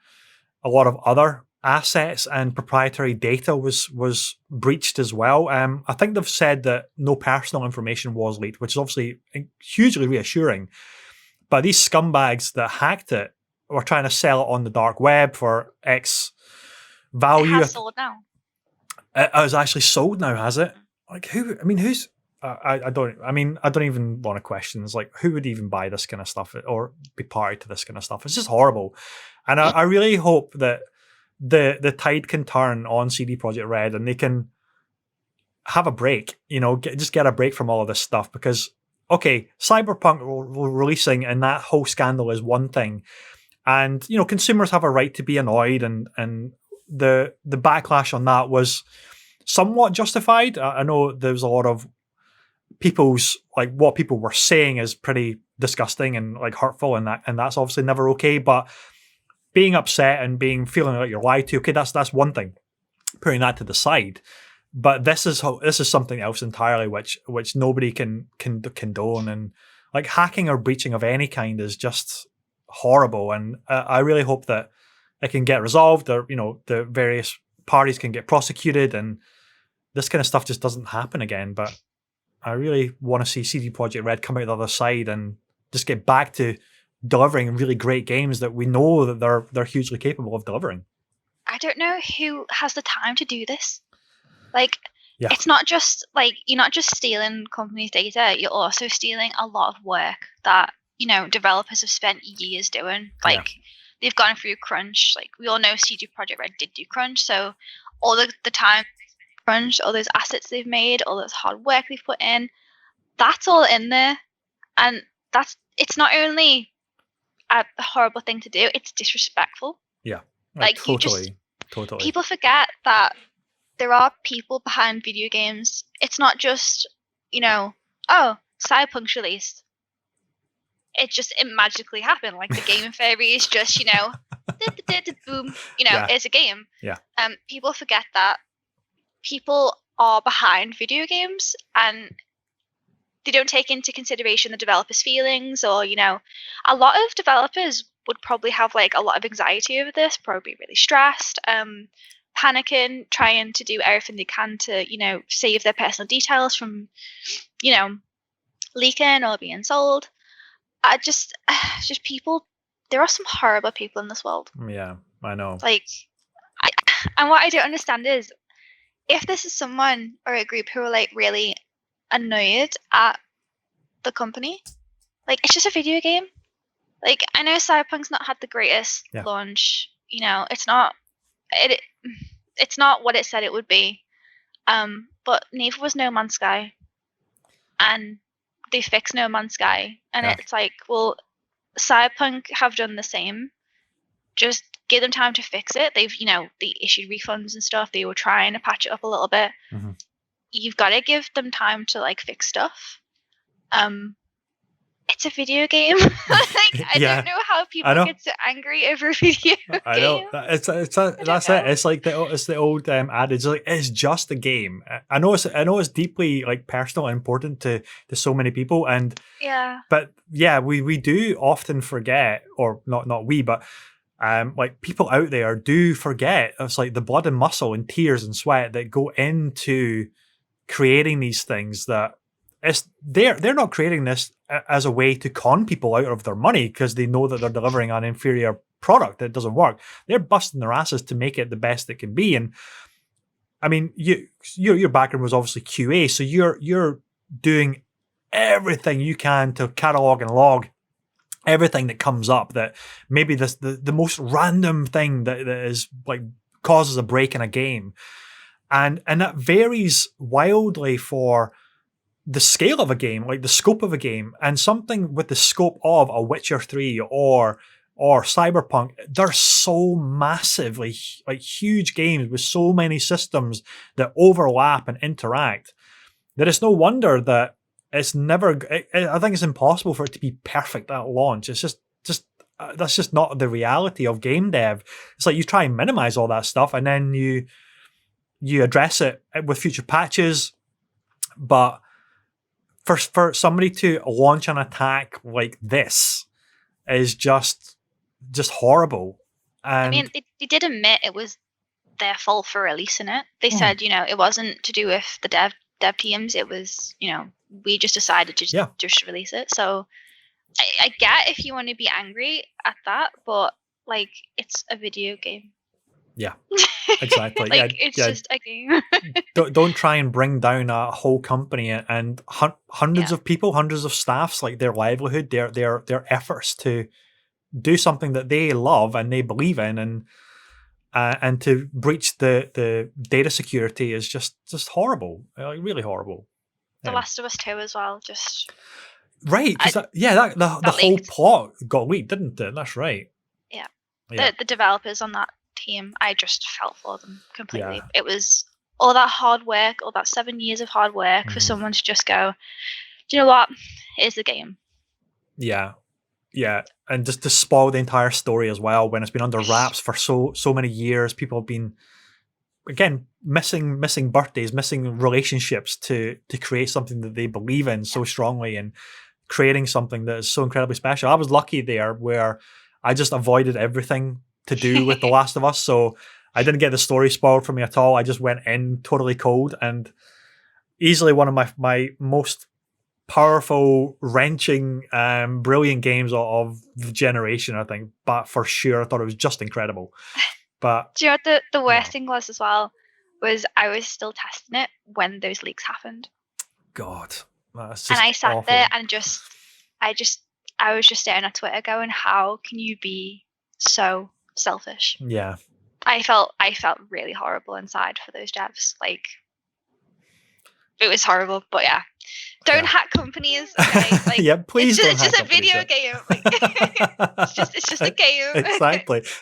A: a lot of other assets and proprietary data was breached as well. I think they've said that no personal information was leaked, which is obviously hugely reassuring. But these scumbags that hacked it were trying to sell it on the dark web for X value.
B: It has sold now.
A: It is actually sold now, has it? Like who? I mean, who's I don't. I mean, I don't even want to question. It's like, who would even buy this kind of stuff or be party to this kind of stuff? It's just horrible, and I really hope that the tide can turn on CD Projekt Red and they can have a break. Just get a break from all of this stuff because okay, Cyberpunk releasing and that whole scandal is one thing, and consumers have a right to be annoyed, and the backlash on that was somewhat justified. I know there was a lot of people's like what people were saying is pretty disgusting and like hurtful, and that's obviously never okay. But being upset and feeling like you're lied to, okay, that's one thing. Putting that to the side, but this is something else entirely, which nobody can condone, and like hacking or breaching of any kind is just horrible. And I really hope that it can get resolved, or the various parties can get prosecuted, and this kind of stuff just doesn't happen again. But I really want to see CD Projekt Red come out the other side and just get back to delivering really great games that we know that they're hugely capable of delivering.
B: I don't know who has the time to do this. Like,
A: yeah.
B: It's not just like you're not just stealing companies' data, you're also stealing a lot of work that, developers have spent years doing. Like, they've gone through crunch. Like, we all know CD Projekt Red did do crunch, so all the time crunch, all those assets they've made, all this hard work they've put in, that's all in there. And it's not only a horrible thing to do, it's disrespectful.
A: Yeah.
B: Like
A: totally.
B: People forget that there are people behind video games. It's not just, Cyberpunk's released. It magically happened. Like the Game Fairy is just, boom, it's a game.
A: Yeah.
B: People forget that people are behind video games and they don't take into consideration the developers' feelings, or, a lot of developers would probably have like a lot of anxiety over this, probably really stressed, panicking, trying to do everything they can to, save their personal details from, leaking or being sold. Just people, there are some horrible people in this world.
A: Yeah, I know.
B: Like, and what I don't understand is, if this is someone or a group who are like really annoyed at the company, like, it's just a video game. Like, I know Cyberpunk's not had the greatest launch. It's not what it said it would be. But neither was No Man's Sky, and they fixed No Man's Sky, and it's like, well, Cyberpunk have done the same. Just give them time to fix it. They've, they issued refunds and stuff. They were trying to patch it up a little bit.
A: Mm-hmm.
B: You've got to give them time to like fix stuff. It's a video game. I don't know how people get so angry over a video game.
A: I know. That's it. It's like the old adage. Like, it's just a game. I know it's deeply like personal and important to so many people, and but we do often forget, or not we, but like people out there do forget. It's like the blood and muscle and tears and sweat that go into creating these things. That they're not creating this as a way to con people out of their money because they know that they're delivering an inferior product that doesn't work. They're busting their asses to make it the best it can be. And I mean, your background was obviously QA, so you're doing everything you can to catalog and log everything that comes up, that maybe the most random thing that is like causes a break in a game, and that varies wildly for the scale of a game, like the scope of a game. And something with the scope of a Witcher 3 or Cyberpunk, they're so massively like huge games with so many systems that overlap and interact that it's no wonder that it's never. I think it's impossible for it to be perfect at launch. It's just that's just not the reality of game dev. It's like you try and minimize all that stuff, and then you address it with future patches. But for somebody to launch an attack like this is just horrible. And
B: I mean, they did admit it was their fault for releasing it. They said, it wasn't to do with the dev teams. It was, we just decided to just release it. So I get if you want to be angry at that, but like, it's a video game.
A: Yeah, exactly.
B: Like, it's just a game.
A: Don't try and bring down a whole company and hundreds
B: Yeah.
A: of people, hundreds of staffs, like their livelihood, their efforts to do something that they love and they believe in, and to breach the data security is just horrible, like really horrible.
B: The Last of Us 2 as well, just
A: Right, because the
B: got
A: whole
B: leaked.
A: plot got leaked, didn't it? That's right.
B: Yeah.
A: Yeah.
B: The developers on that team, I just felt for them completely.
A: Yeah.
B: It was all that hard work, all that 7 years of hard work for
A: Mhm.
B: someone to just go, do you know what? Here's the game.
A: Yeah. Yeah. And just to spoil the entire story as well, when it's been under wraps for so many years, people have been, again, missing birthdays, missing relationships to create something that they believe in so strongly, and creating something that is so incredibly special. I was lucky there where I just avoided everything to do with The Last of Us, so I didn't get the story spoiled for me at all. I just went in totally cold, and easily one of my most powerful, wrenching, brilliant games of the generation, I think. But for sure, I thought it was just incredible. But
B: do you know what the worst thing was as well? Was I was still testing it when those leaks happened.
A: God, that's just
B: and I sat
A: awful.
B: there and I was just staring at Twitter going, how can you be so selfish?
A: Yeah.
B: I felt really horrible inside for those devs. Like, it was horrible, but yeah. Don't hack companies, okay? Like,
A: yeah, please don't
B: it's
A: hack
B: just a video game. Like, it's just a game.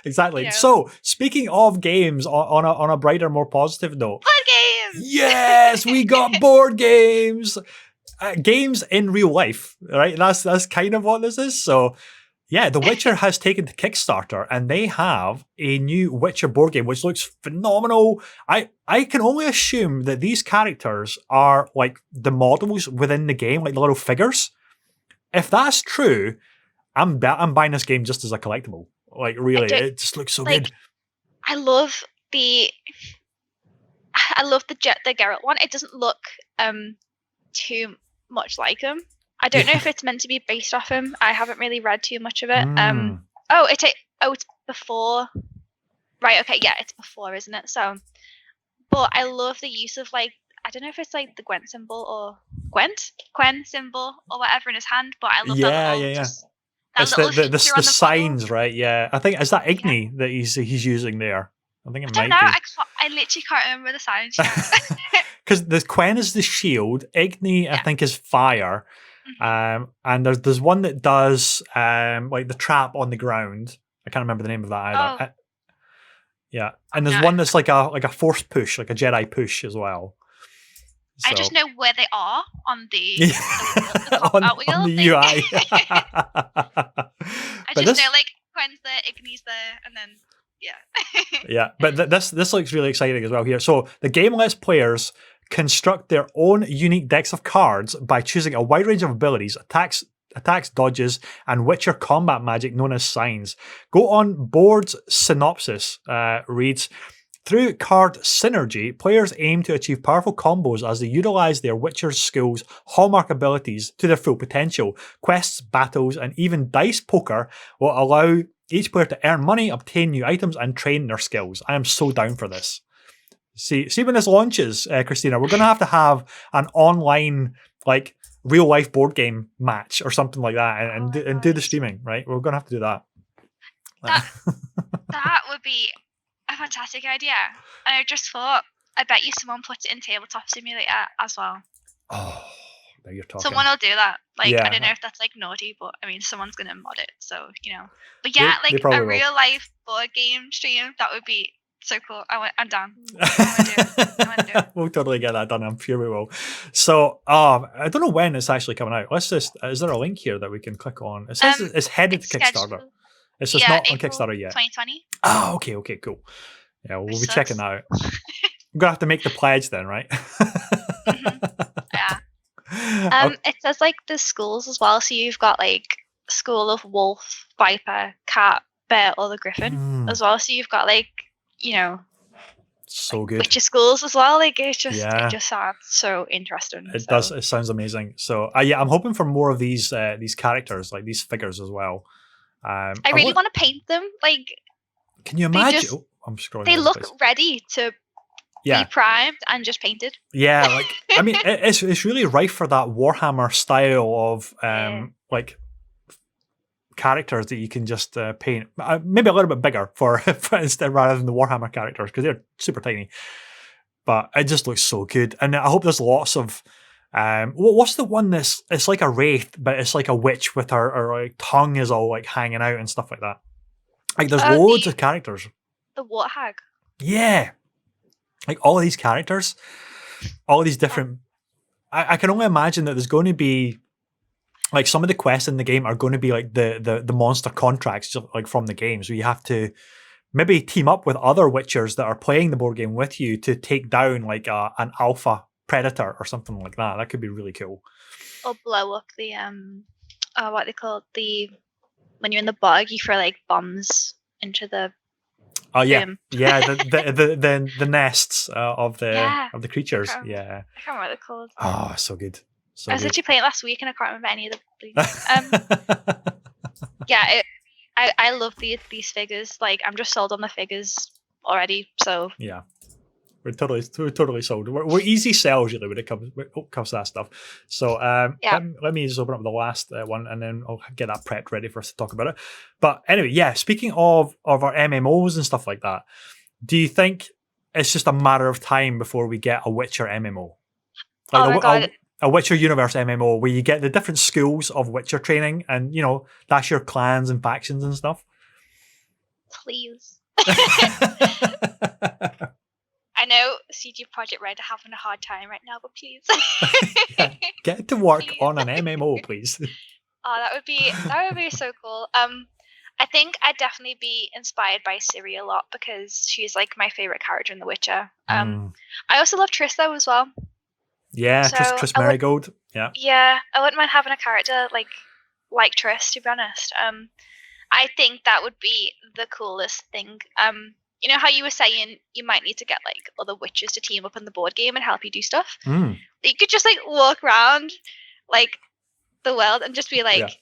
A: Exactly.
B: You know?
A: So, speaking of games, on a brighter, more positive note.
B: Board games!
A: Yes, we got board games. Games in real life, right? That's kind of what this is. So, yeah, The Witcher has taken to Kickstarter, and they have a new Witcher board game, which looks phenomenal. I can only assume that these characters are like the models within the game, like the little figures. If that's true, I'm buying this game just as a collectible. Like, really, it just looks so good.
B: I love the Geralt one. It doesn't look too much like him. I don't know if it's meant to be based off him. I haven't really read too much of it. It's before. Right, okay, yeah, it's before, isn't it? So, but I love the use of, like, I don't know if it's like the Gwent symbol or Quen symbol or whatever in his hand, but I love that little just that
A: it's
B: little
A: the
B: feature on the
A: signs,
B: bottle.
A: right? Yeah, I think is that Igni that he's using there. I think it
B: I
A: might
B: don't know.
A: be.
B: I literally can't remember the signs.
A: Because the Quen is the shield, Igni I think is fire. And there's one that does like the trap on the ground. I can't remember the name of that either. Yeah, and there's one that's like a force push, like a Jedi push as well. So.
B: I just know where they are on the
A: on the UI.
B: I just know, like, Quen's there, Igni's there, and then
A: yeah, but this looks really exciting as well here. So the game lets players construct their own unique decks of cards by choosing a wide range of abilities, attacks, dodges, and Witcher combat magic known as signs. Go on board's synopsis reads, through card synergy, players aim to achieve powerful combos as they utilize their Witcher's skills, hallmark abilities to their full potential. Quests, battles, and even dice poker will allow each player to earn money, obtain new items, and train their skills. I am so down for this. See when this launches, Christina, we're going to have an online, like, real life board game match or something like that, and do the streaming, right? We're going to have to do that.
B: That would be a fantastic idea. And I just thought, I bet you someone puts it in Tabletop Simulator as well.
A: Oh, now you're talking.
B: Someone will do that. Like, I don't know if that's, like, naughty, but I mean, someone's going to mod it, so, you know. But yeah,
A: they
B: like, a real life board game stream, that would be so cool. I'm down. I want to do it.
A: We'll totally get that done. I'm sure we will. So, I don't know when it's actually coming out. Let's just. Is there a link here that we can click on? It says it's headed to Kickstarter. It's just not on Kickstarter yet.
B: 2020.
A: Oh, okay, cool. Yeah, we'll be checking that out. I'm gonna have to make the pledge then, right?
B: Yeah. It says, like, the schools as well. So you've got, like, school of wolf, viper, cat, bear, or the griffin as well. So you've got, like, you know,
A: so good
B: Witcher schools as well. Like, it just sounds so interesting.
A: It does. It sounds amazing. So yeah, I'm hoping for more of these characters, like these figures as well.
B: I really want to paint them. Like,
A: Can you imagine? I'm scrolling.
B: They look ready to be primed and just painted.
A: Yeah, like I mean, it's really rife for that Warhammer style of like characters that you can just paint, maybe a little bit bigger for instead rather than the Warhammer characters because they're super tiny. But it just looks so good, and I hope there's lots of. What's the one that's it's like a wraith, but it's like a witch with her like tongue is all like hanging out and stuff like that. Like there's loads of characters.
B: The Warthag.
A: Yeah, like all of these characters, all of these different. I can only imagine that there's going to be like some of the quests in the game are going to be like the monster contracts, just like from the games, where you have to maybe team up with other Witchers that are playing the board game with you to take down like an alpha predator or something like that. That could be really cool.
B: Or blow up the what they call it, when you're in the bog, you throw like bombs into the room.
A: the nests of the creatures.
B: I can't remember what they're called.
A: Oh, so good.
B: I was actually playing it last week and I can't remember any of the I love these figures. Like I'm just sold on the figures already. So
A: yeah. We're totally sold. We're easy sells usually when it comes to that stuff. So let me just open up the last one and then I'll get that prepped ready for us to talk about it. But anyway, yeah, speaking of our MMOs and stuff like that, do you think it's just a matter of time before we get a Witcher MMO? Like a Witcher Universe MMO where you get the different schools of Witcher training and, you know, that's your clans and factions and stuff?
B: Please. I know CD Projekt Red are having a hard time right now, but please.
A: Get to work on an MMO, please.
B: Oh, that would be so cool. I think I'd definitely be inspired by Ciri a lot because she's like my favorite character in The Witcher. I also love Triss though as well.
A: Yeah, so Triss Merigold.
B: Yeah, I wouldn't mind having a character like Triss, to be honest. I think that would be the coolest thing. You know how you were saying you might need to get like other witches to team up in the board game and help you do stuff? You could just like walk around like the world and just be like,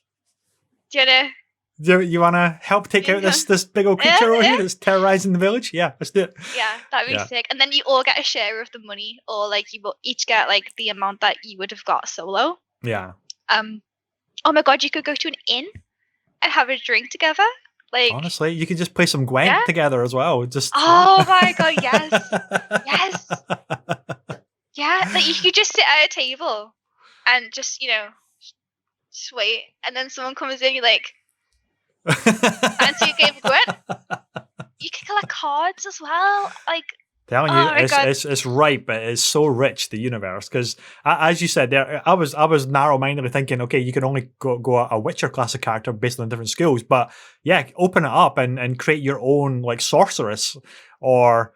B: do
A: you want to help take out this big old creature over here that's terrorizing the village? Yeah, let's do it.
B: Yeah, that'd be sick. And then you all get a share of the money, or like you will each get like the amount that you would have got solo.
A: Yeah.
B: Oh my god, you could go to an inn and have a drink together. Like
A: honestly, you could just play some Gwent together as well.
B: Oh my god, yes. Yeah, like you could just sit at a table and just, you know, just wait, and then someone comes in, you're like, fancy a game of Gwent? You can collect cards as well. Like,
A: telling you, it's ripe, but it's so rich, the universe. Because as you said there, I was narrow-mindedly thinking, okay, you can only go a Witcher class of character based on different skills, but yeah, open it up and create your own like sorceress, or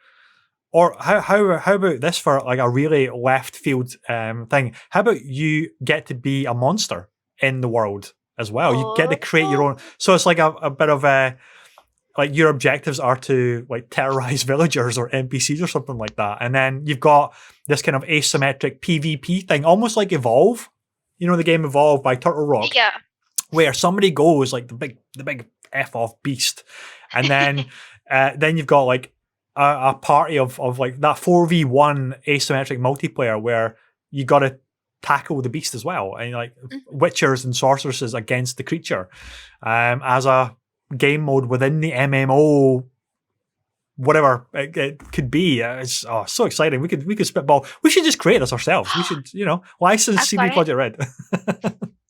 A: how about this for like a really left field thing? How about you get to be a monster in the world as well? You get to create your own. So it's like a bit of a. Like your objectives are to like terrorize villagers or NPCs or something like that, and then you've got this kind of asymmetric PvP thing, almost like Evolve. You know the game Evolve by Turtle Rock, where somebody goes like the big f off beast, and then then you've got like a party of like that 4v1 asymmetric multiplayer where you got to tackle the beast as well, and like witchers and sorceresses against the creature, as a game mode within the MMO, whatever it could be. It's so exciting. We could spitball. We should just create this ourselves. We should, you know, license CD Projekt Red.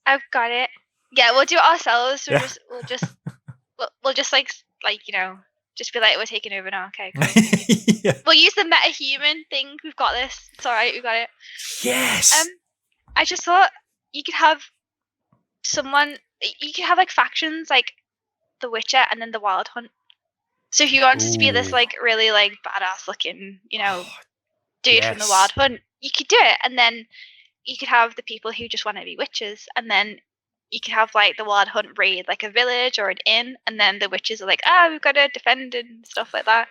B: I've got it. Yeah, we'll do it ourselves. We'll just like you know, just be like, we're taking over now. Okay, cool. We'll use the MetaHuman thing. We've got this. It's all right. We've got it.
A: Yes.
B: I just thought you could have someone. You could have like factions like The Witcher and then the Wild Hunt. So if you wanted to be this like really like badass looking, you know, dude from the Wild Hunt, you could do it, and then you could have the people who just want to be witches, and then you could have like the Wild Hunt raid like a village or an inn, and then the witches are like, we've got to defend and stuff like that.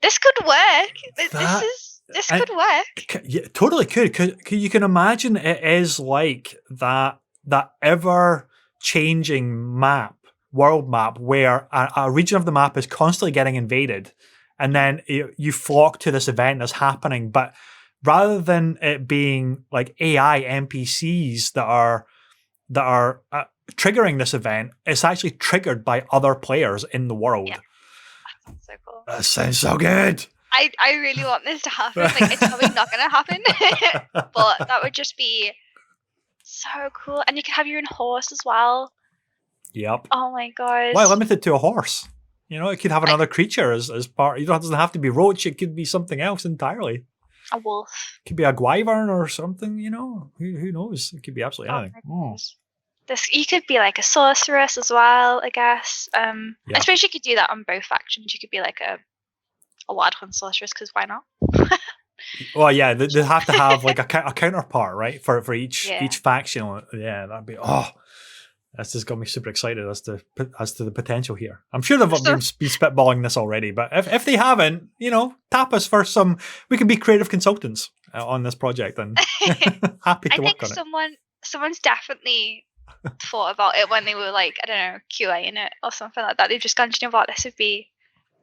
B: This could work. This could work.
A: Yeah, totally could. You can imagine it is like that ever changing map world map where a region of the map is constantly getting invaded, and then you flock to this event that's happening. But rather than it being like AI NPCs that are triggering this event, it's actually triggered by other players in the world.
B: Yeah. That sounds so cool.
A: That sounds so good.
B: I really want this to happen. Like, it's probably not going to happen, but that would just be so cool. And you could have your own horse as well.
A: Yep.
B: Oh my gosh.
A: Why limited to a horse? You know, it could have another creature as part. It doesn't have to be roach. It could be something else entirely.
B: A wolf.
A: It could be a wyvern or something. You know, who knows? It could be absolutely anything.
B: You could be like a sorceress as well, I guess. I suppose you could do that on both factions. You could be like a wild hunt sorceress, because why not?
A: Well, yeah, they have to have like a counterpart, right, for each faction. Yeah, that'd be that's just got me super excited as to the potential here. I'm sure they've been spitballing this already, but if they haven't, you know, tap us for some. We can be creative consultants on this project, and happy to work on it.
B: Someone's definitely thought about it when they were like, I don't know, QAing it or something like that. They've just gone, you know what, this would be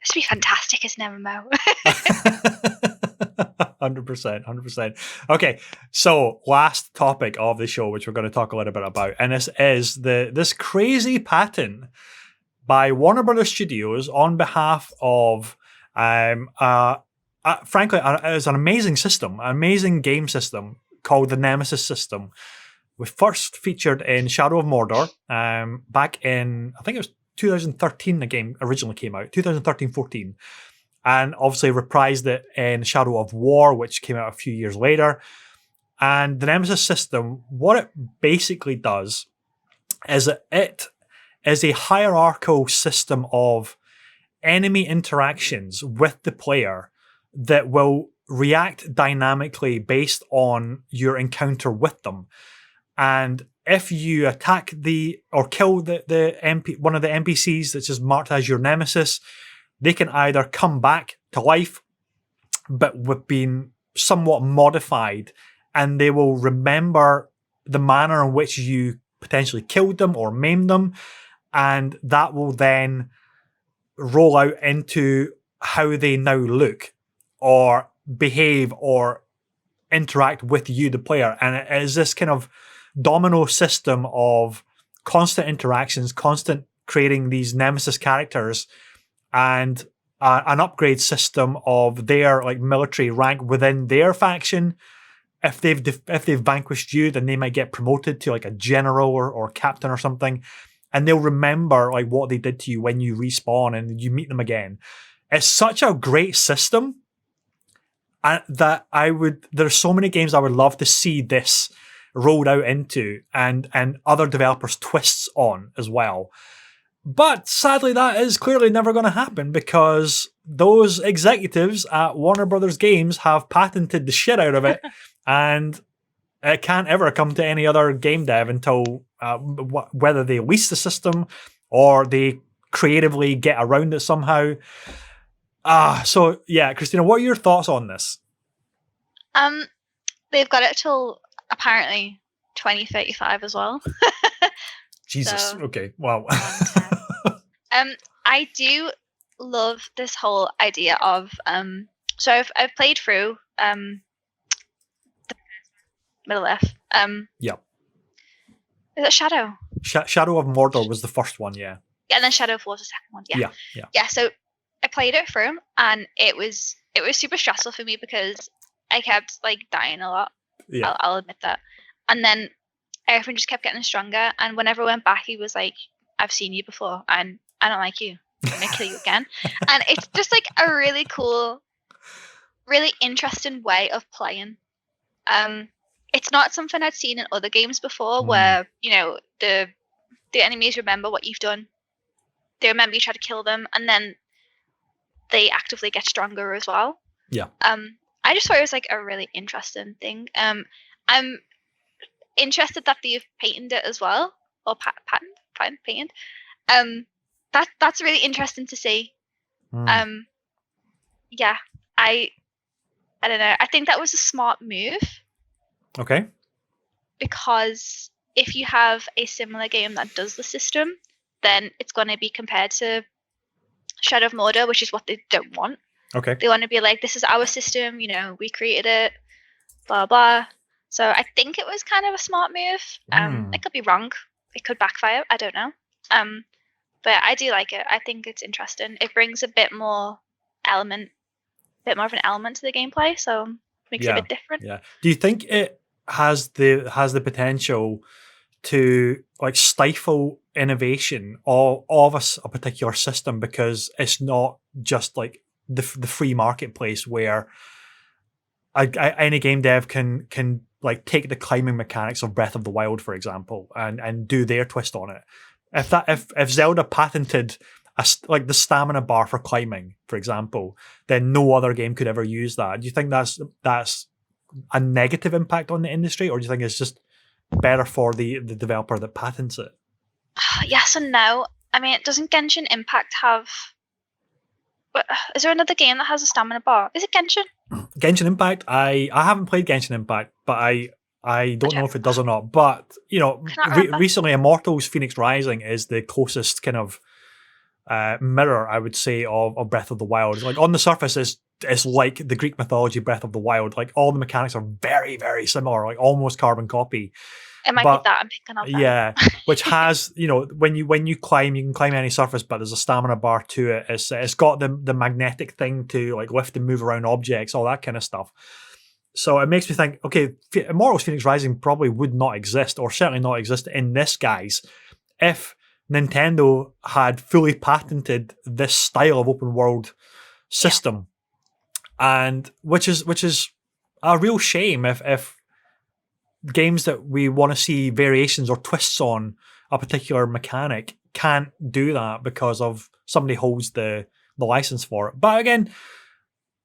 B: fantastic as an MMO.
A: 100%. Okay, so last topic of the show, which we're going to talk a little bit about, and this is this crazy patent by Warner Brothers Studios on behalf of, frankly, it's an amazing system, an amazing game system called the Nemesis system. We first featured in Shadow of Mordor back in, I think it was 2013 the game originally came out, 2013-14. And obviously reprised it in Shadow of War, which came out a few years later. And the Nemesis system, what it basically does is that it is a hierarchical system of enemy interactions with the player that will react dynamically based on your encounter with them. And if you attack or kill one of the NPCs that's just marked as your nemesis, they can either come back to life, but with being somewhat modified, and they will remember the manner in which you potentially killed them or maimed them, and that will then roll out into how they now look or behave or interact with you, the player. And it is this kind of domino system of constant interactions, constant creating these nemesis characters, and an upgrade system of their like military rank within their faction. If they've vanquished you, then they might get promoted to like a general or captain or something, and they'll remember like what they did to you when you respawn and you meet them again. It's such a great system, and that there's so many games I would love to see this rolled out into, and other developers' twists on as well. But sadly, that is clearly never going to happen, because those executives at Warner Brothers Games have patented the shit out of it, and it can't ever come to any other game dev until whether they lease the system or they creatively get around it somehow. So yeah, Christina, what are your thoughts on this?
B: They've got it till apparently 2035 as well.
A: Jesus. So, okay. Wow.
B: I do love this whole idea of so I've played through the Middle Earth.
A: Yep.
B: Is it Shadow?
A: Shadow of Mordor was the first one, yeah.
B: Yeah, and then Shadow of War was the second one. Yeah. Yeah, so I played it through, and it was super stressful for me because I kept like dying a lot. Yeah. I'll admit that. And then everything just kept getting stronger, and whenever I went back, he was like, I've seen you before, and I don't like you. I'm going to kill you again. And it's just like a really cool, really interesting way of playing. It's not something I'd seen in other games before where, you know, the enemies remember what you've done. They remember you try to kill them, and then they actively get stronger as well.
A: Yeah.
B: I just thought it was like a really interesting thing. I'm interested that they've patented it as well, or patented. That's really interesting to see. Yeah, I don't know. I think that was a smart move.
A: Okay.
B: Because if you have a similar game that does the system, then it's going to be compared to Shadow of Mordor, which is what they don't want.
A: Okay.
B: They want to be like, this is our system, we created it, blah, blah. So I think it was kind of a smart move. I could be wrong. It could backfire. I don't know. But I do like it. I think it's interesting. It brings a bit more of an element to the gameplay, so makes it a bit different.
A: Yeah. Do you think it has the potential to like stifle innovation of a particular system, because it's not just like the free marketplace where any game dev can like take the climbing mechanics of Breath of the Wild, for example, and do their twist on it? If Zelda patented like the stamina bar for climbing, for example, then no other game could ever use that. Do you think that's a negative impact on the industry, or do you think it's just better for the developer that patents it?
B: Yes and no. I mean, doesn't Genshin Impact have... Is there another game that has a stamina bar? Is it Genshin?
A: Genshin Impact, I haven't played Genshin Impact, but I don't know if it does or not. But, recently Immortals Phoenix Rising is the closest kind of mirror, I would say, of Breath of the Wild. Like, on the surface, it's like the Greek mythology Breath of the Wild. Like, all the mechanics are very, very similar, like almost carbon copy.
B: It might be that I'm picking up.
A: Yeah, which has, when you climb, you can climb any surface, but there's a stamina bar to it. It's got the magnetic thing to like lift and move around objects, all that kind of stuff. So it makes me think, okay, Immortals Phoenix Rising probably would not exist, or certainly not exist in this guise, if Nintendo had fully patented this style of open world system. And which is a real shame if games that we want to see variations or twists on a particular mechanic can't do that because of somebody holds the license for it. But again,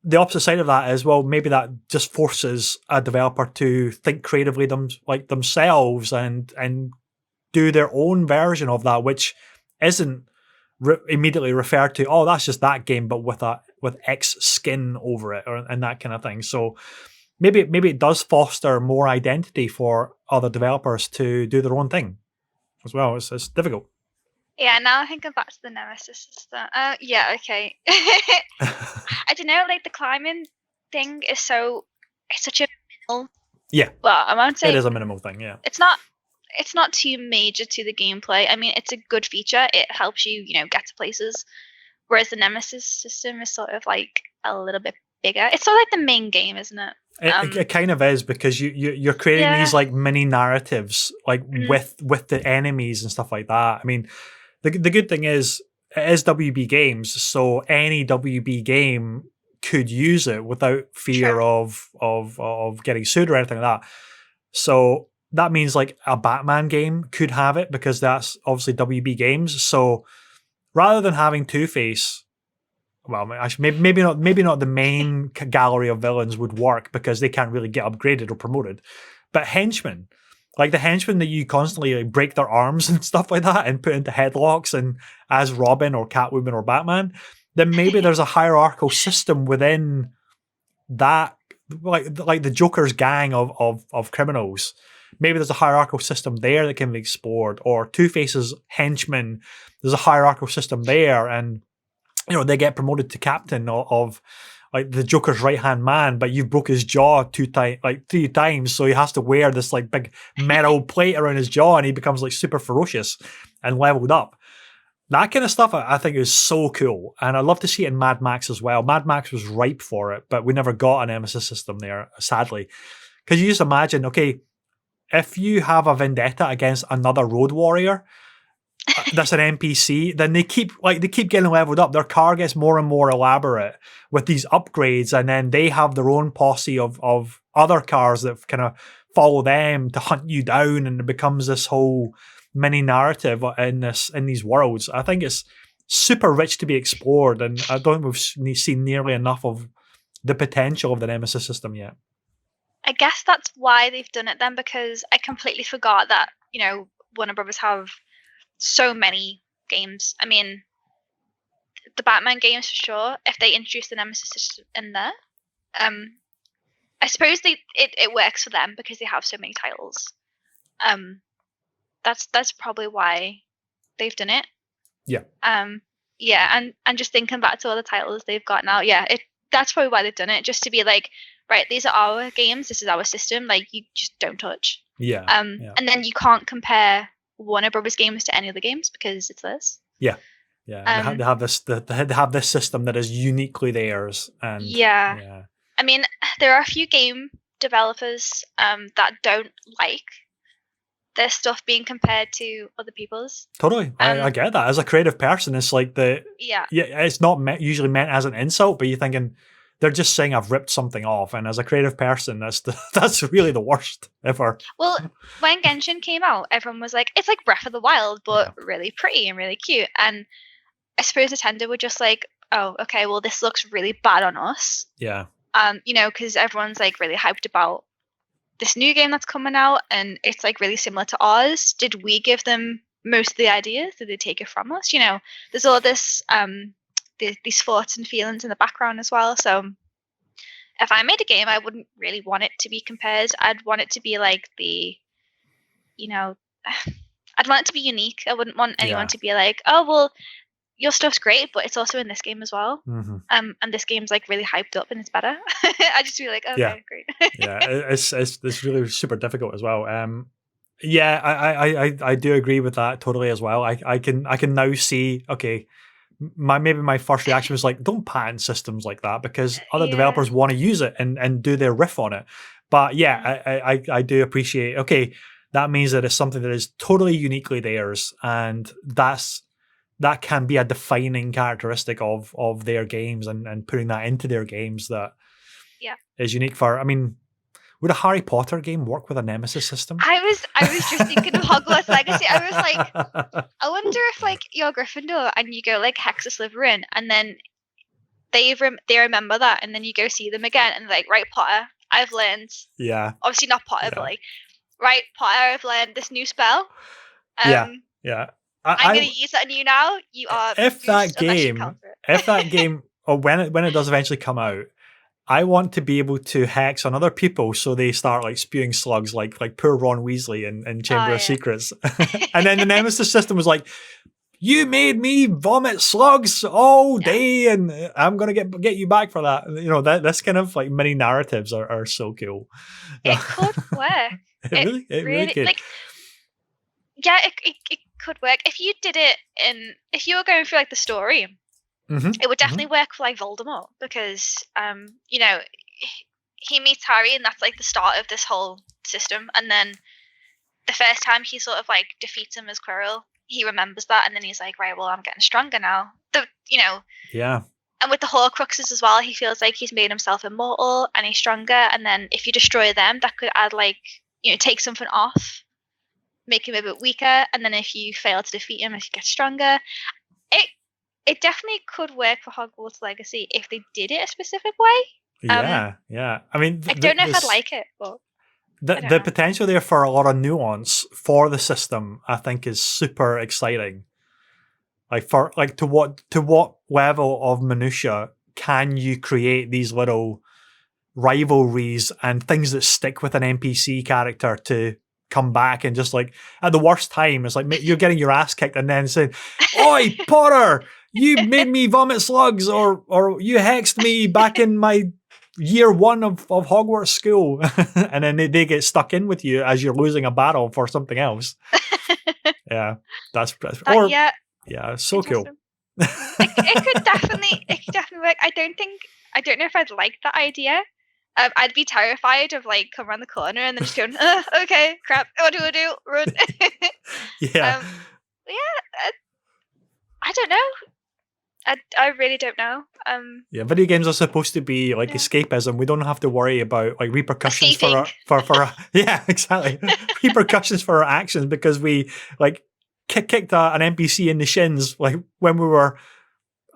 A: the opposite side of that is, well, maybe that just forces a developer to think creatively themselves and do their own version of that, which isn't immediately referred to, oh, that's just that game, but with X skin over it, and that kind of thing. So maybe it does foster more identity for other developers to do their own thing as well. It's difficult.
B: Yeah, now I think I'm back to the Nemesis system. Yeah, okay. I don't know, like the climbing thing is it's such a minimal.
A: Yeah.
B: Well, I won't say
A: it is a minimal thing. Yeah.
B: It's not too major to the gameplay. I mean, it's a good feature. It helps you, get to places. Whereas the Nemesis system is sort of like a little bit bigger. It's sort of like the main game, isn't it?
A: It kind of is, because you're creating these like mini narratives, like with the enemies and stuff like that. I mean, the good thing is it is WB Games, so any WB game could use it without fear of getting sued or anything like that. So that means like a Batman game could have it, because that's obviously WB Games. So rather than having Two-Face, well, actually, maybe not the main gallery of villains would work because they can't really get upgraded or promoted. But henchmen, like the henchmen that you constantly like, break their arms and stuff like that and put into headlocks and as Robin or Catwoman or Batman, then maybe there's a hierarchical system within that, like the Joker's gang of criminals. Maybe there's a hierarchical system there that can be explored, or Two-Face's henchmen, there's a hierarchical system there, and they get promoted to captain of like the Joker's right-hand man, but you've broke his jaw 3 times, so he has to wear this like big metal plate around his jaw, and he becomes like super ferocious and leveled up. That kind of stuff I think is so cool, and I'd love to see it in Mad Max as well. Mad Max was ripe for it, but we never got a Nemesis system there, sadly. Because you just imagine, okay, if you have a vendetta against another road warrior that's an NPC, then they keep getting leveled up. Their car gets more and more elaborate with these upgrades, and then they have their own posse of other cars that kind of follow them to hunt you down, and it becomes this whole mini narrative in these worlds. I think it's super rich to be explored, and I don't think we've seen nearly enough of the potential of the Nemesis system yet.
B: I guess that's why they've done it then, because I completely forgot that, Warner Brothers have so many games. I mean, the Batman games for sure, if they introduce the Nemesis system in there, I suppose it works for them because they have so many titles. That's probably why they've done it.
A: Yeah.
B: Yeah, and just thinking back to all the titles they've got now, yeah, that's probably why they've done it, just to be like, right, these are our games, this is our system, like you just don't touch.
A: Yeah.
B: And then you can't compare Warner Brothers games to any other games because it's theirs.
A: Yeah. Yeah. They have this system that is uniquely theirs. And
B: yeah. I mean, there are a few game developers that don't like their stuff being compared to other people's.
A: Totally. I get that. As a creative person, it's like it's not usually meant as an insult, but you're thinking they're just saying I've ripped something off. And as a creative person, that's really the worst ever.
B: Well, when Genshin came out, everyone was like, it's like Breath of the Wild, but really pretty and really cute. And I suppose Nintendo were just like, oh, okay, well, this looks really bad on us.
A: Yeah.
B: Because everyone's like really hyped about this new game that's coming out, and it's like really similar to ours. Did we give them most of the ideas? Did they take it from us? There's all this these thoughts and feelings in the background as well. So if I made a game, I wouldn't really want it to be compared. I'd want it to be like I'd want it to be unique. I wouldn't want anyone to be like, oh well, your stuff's great, but it's also in this game as well.
A: Mm-hmm.
B: And this game's like really hyped up and it's better. I just feel like, okay, great.
A: Yeah, it's really super difficult as well. I do agree with that totally as well. I can now see, okay, maybe my first reaction was like, don't patent systems like that because other developers want to use it and do their riff on it. But I do appreciate, okay, that means that it's something that is totally uniquely theirs, and that can be a defining characteristic of their games, and putting that into their games that is unique for. I mean, would a Harry Potter game work with a Nemesis system?
B: I was just thinking of Hogwarts Legacy. I was like, I wonder if like you're Gryffindor and you go like Hex or Slytherin, and then they remember that, and then you go see them again and like, right, Potter, I've learned. Yeah. Obviously not Potter, but like, right, Potter, I've learned this new spell.
A: Yeah.
B: I'm going to use that on you now. You are.
A: If that game, or when it does eventually come out, I want to be able to hex on other people so they start like spewing slugs, like poor Ron Weasley in Chamber of Secrets. And then the Nemesis system was like, you made me vomit slugs all day, and I'm gonna get you back for that. This kind of like mini narratives are so cool.
B: It could work.
A: It really could.
B: Like, yeah, it could work if you did it if you were going through like the story.
A: Mm-hmm.
B: It would definitely work for like Voldemort because he meets Harry and that's like the start of this whole system, and then the first time he sort of like defeats him as Quirrell, he remembers that, and then he's like, right, well, I'm getting stronger now. And with the Horcruxes as well, he feels like he's made himself immortal and he's stronger, and then if you destroy them, that could add like take something off, make him a bit weaker, and then if you fail to defeat him, if you get stronger, it definitely could work for Hogwarts Legacy if they did it a specific way.
A: Yeah. I mean,
B: I don't know if I'd like it, but
A: the potential there for a lot of nuance for the system, I think, is super exciting. Like to what level of minutia can you create these little rivalries and things that stick with an NPC character to come back, and just like at the worst time, it's like you're getting your ass kicked and then saying, "Oi, Potter, you made me vomit slugs," or "You hexed me back in my year 1 of Hogwarts school," and then they get stuck in with you as you're losing a battle for something else. Yeah, that's or yeah, so cool.
B: It could definitely work. I don't know if I'd like that idea. I'd be terrified of like come around the corner and then just going, okay, crap, what do I do? Run.
A: Yeah.
B: I don't know. I really don't know.
A: Yeah, video games are supposed to be like escapism. We don't have to worry about like repercussions for yeah, exactly. Repercussions for our actions because we like kicked an NPC in the shins like when we were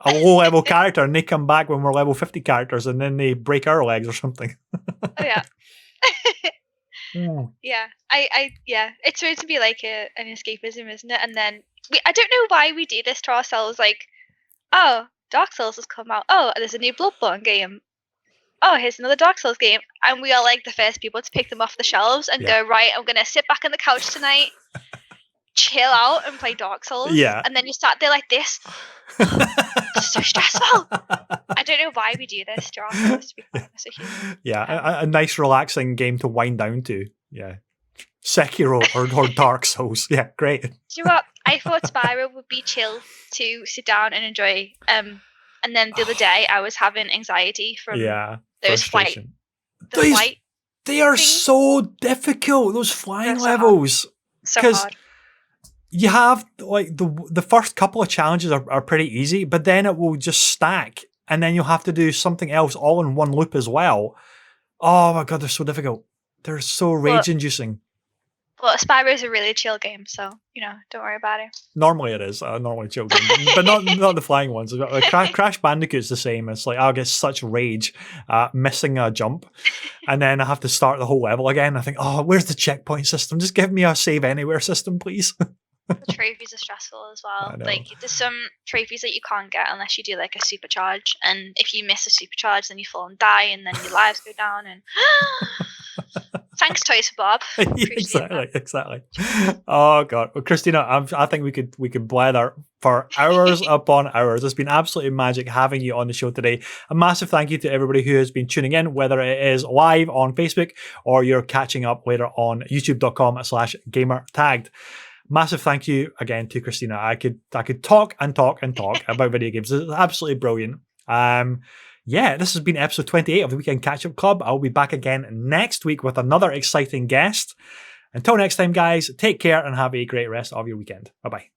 A: a low-level character, and they come back when we're level 50 characters, and then they break our legs or something.
B: Oh yeah. Yeah. It's supposed to be like an escapism, isn't it? And then I don't know why we do this to ourselves. Like, oh, Dark Souls has come out. Oh, there's a new Bloodborne game. Oh, here's another Dark Souls game, and we are like the first people to pick them off the shelves and go, right, I'm gonna sit back on the couch tonight, chill out and play Dark Souls.
A: Yeah.
B: And then you sat there like this. It's so stressful. I don't know why we do this to ourselves, to be quite honest with you.
A: Yeah, a nice relaxing game to wind down to. Yeah. Sekiro or Dark Souls. Yeah, great.
B: Do you know what? I thought Spyro would be chill to sit down and enjoy. And then the other day I was having anxiety from those flight.
A: They are so difficult, those flying levels.
B: So hard.
A: You have like the first couple of challenges are pretty easy, but then it will just stack, and then you'll have to do something else all in one loop as well. Oh my god, they're so difficult. They're so rage-inducing.
B: Well, Spyro is a really chill game, so don't worry about it.
A: Normally it is a normally chill game, but not the flying ones. Crash Bandicoot's the same. It's like I'll get such rage missing a jump, and then I have to start the whole level again. I think, oh, where's the checkpoint system? Just give me a save anywhere system, please.
B: The trophies are stressful as well. Like there's some trophies that you can't get unless you do like a supercharge, and if you miss a supercharge, then you fall and die, and then your lives go down. And thanks, Toys for Bob.
A: Exactly. Oh god, well, Christina, I think we could blather for hours upon hours. It's been absolutely magic having you on the show today. A massive thank you to everybody who has been tuning in, whether it is live on Facebook or you're catching up later on youtube.com/gamertagged. Massive thank you again to Christina. I could talk and talk and talk about video games. It's absolutely brilliant. This has been episode 28 of the Weekend Catch-Up Club. I'll be back again next week with another exciting guest. Until next time, guys, take care and have a great rest of your weekend. Bye-bye.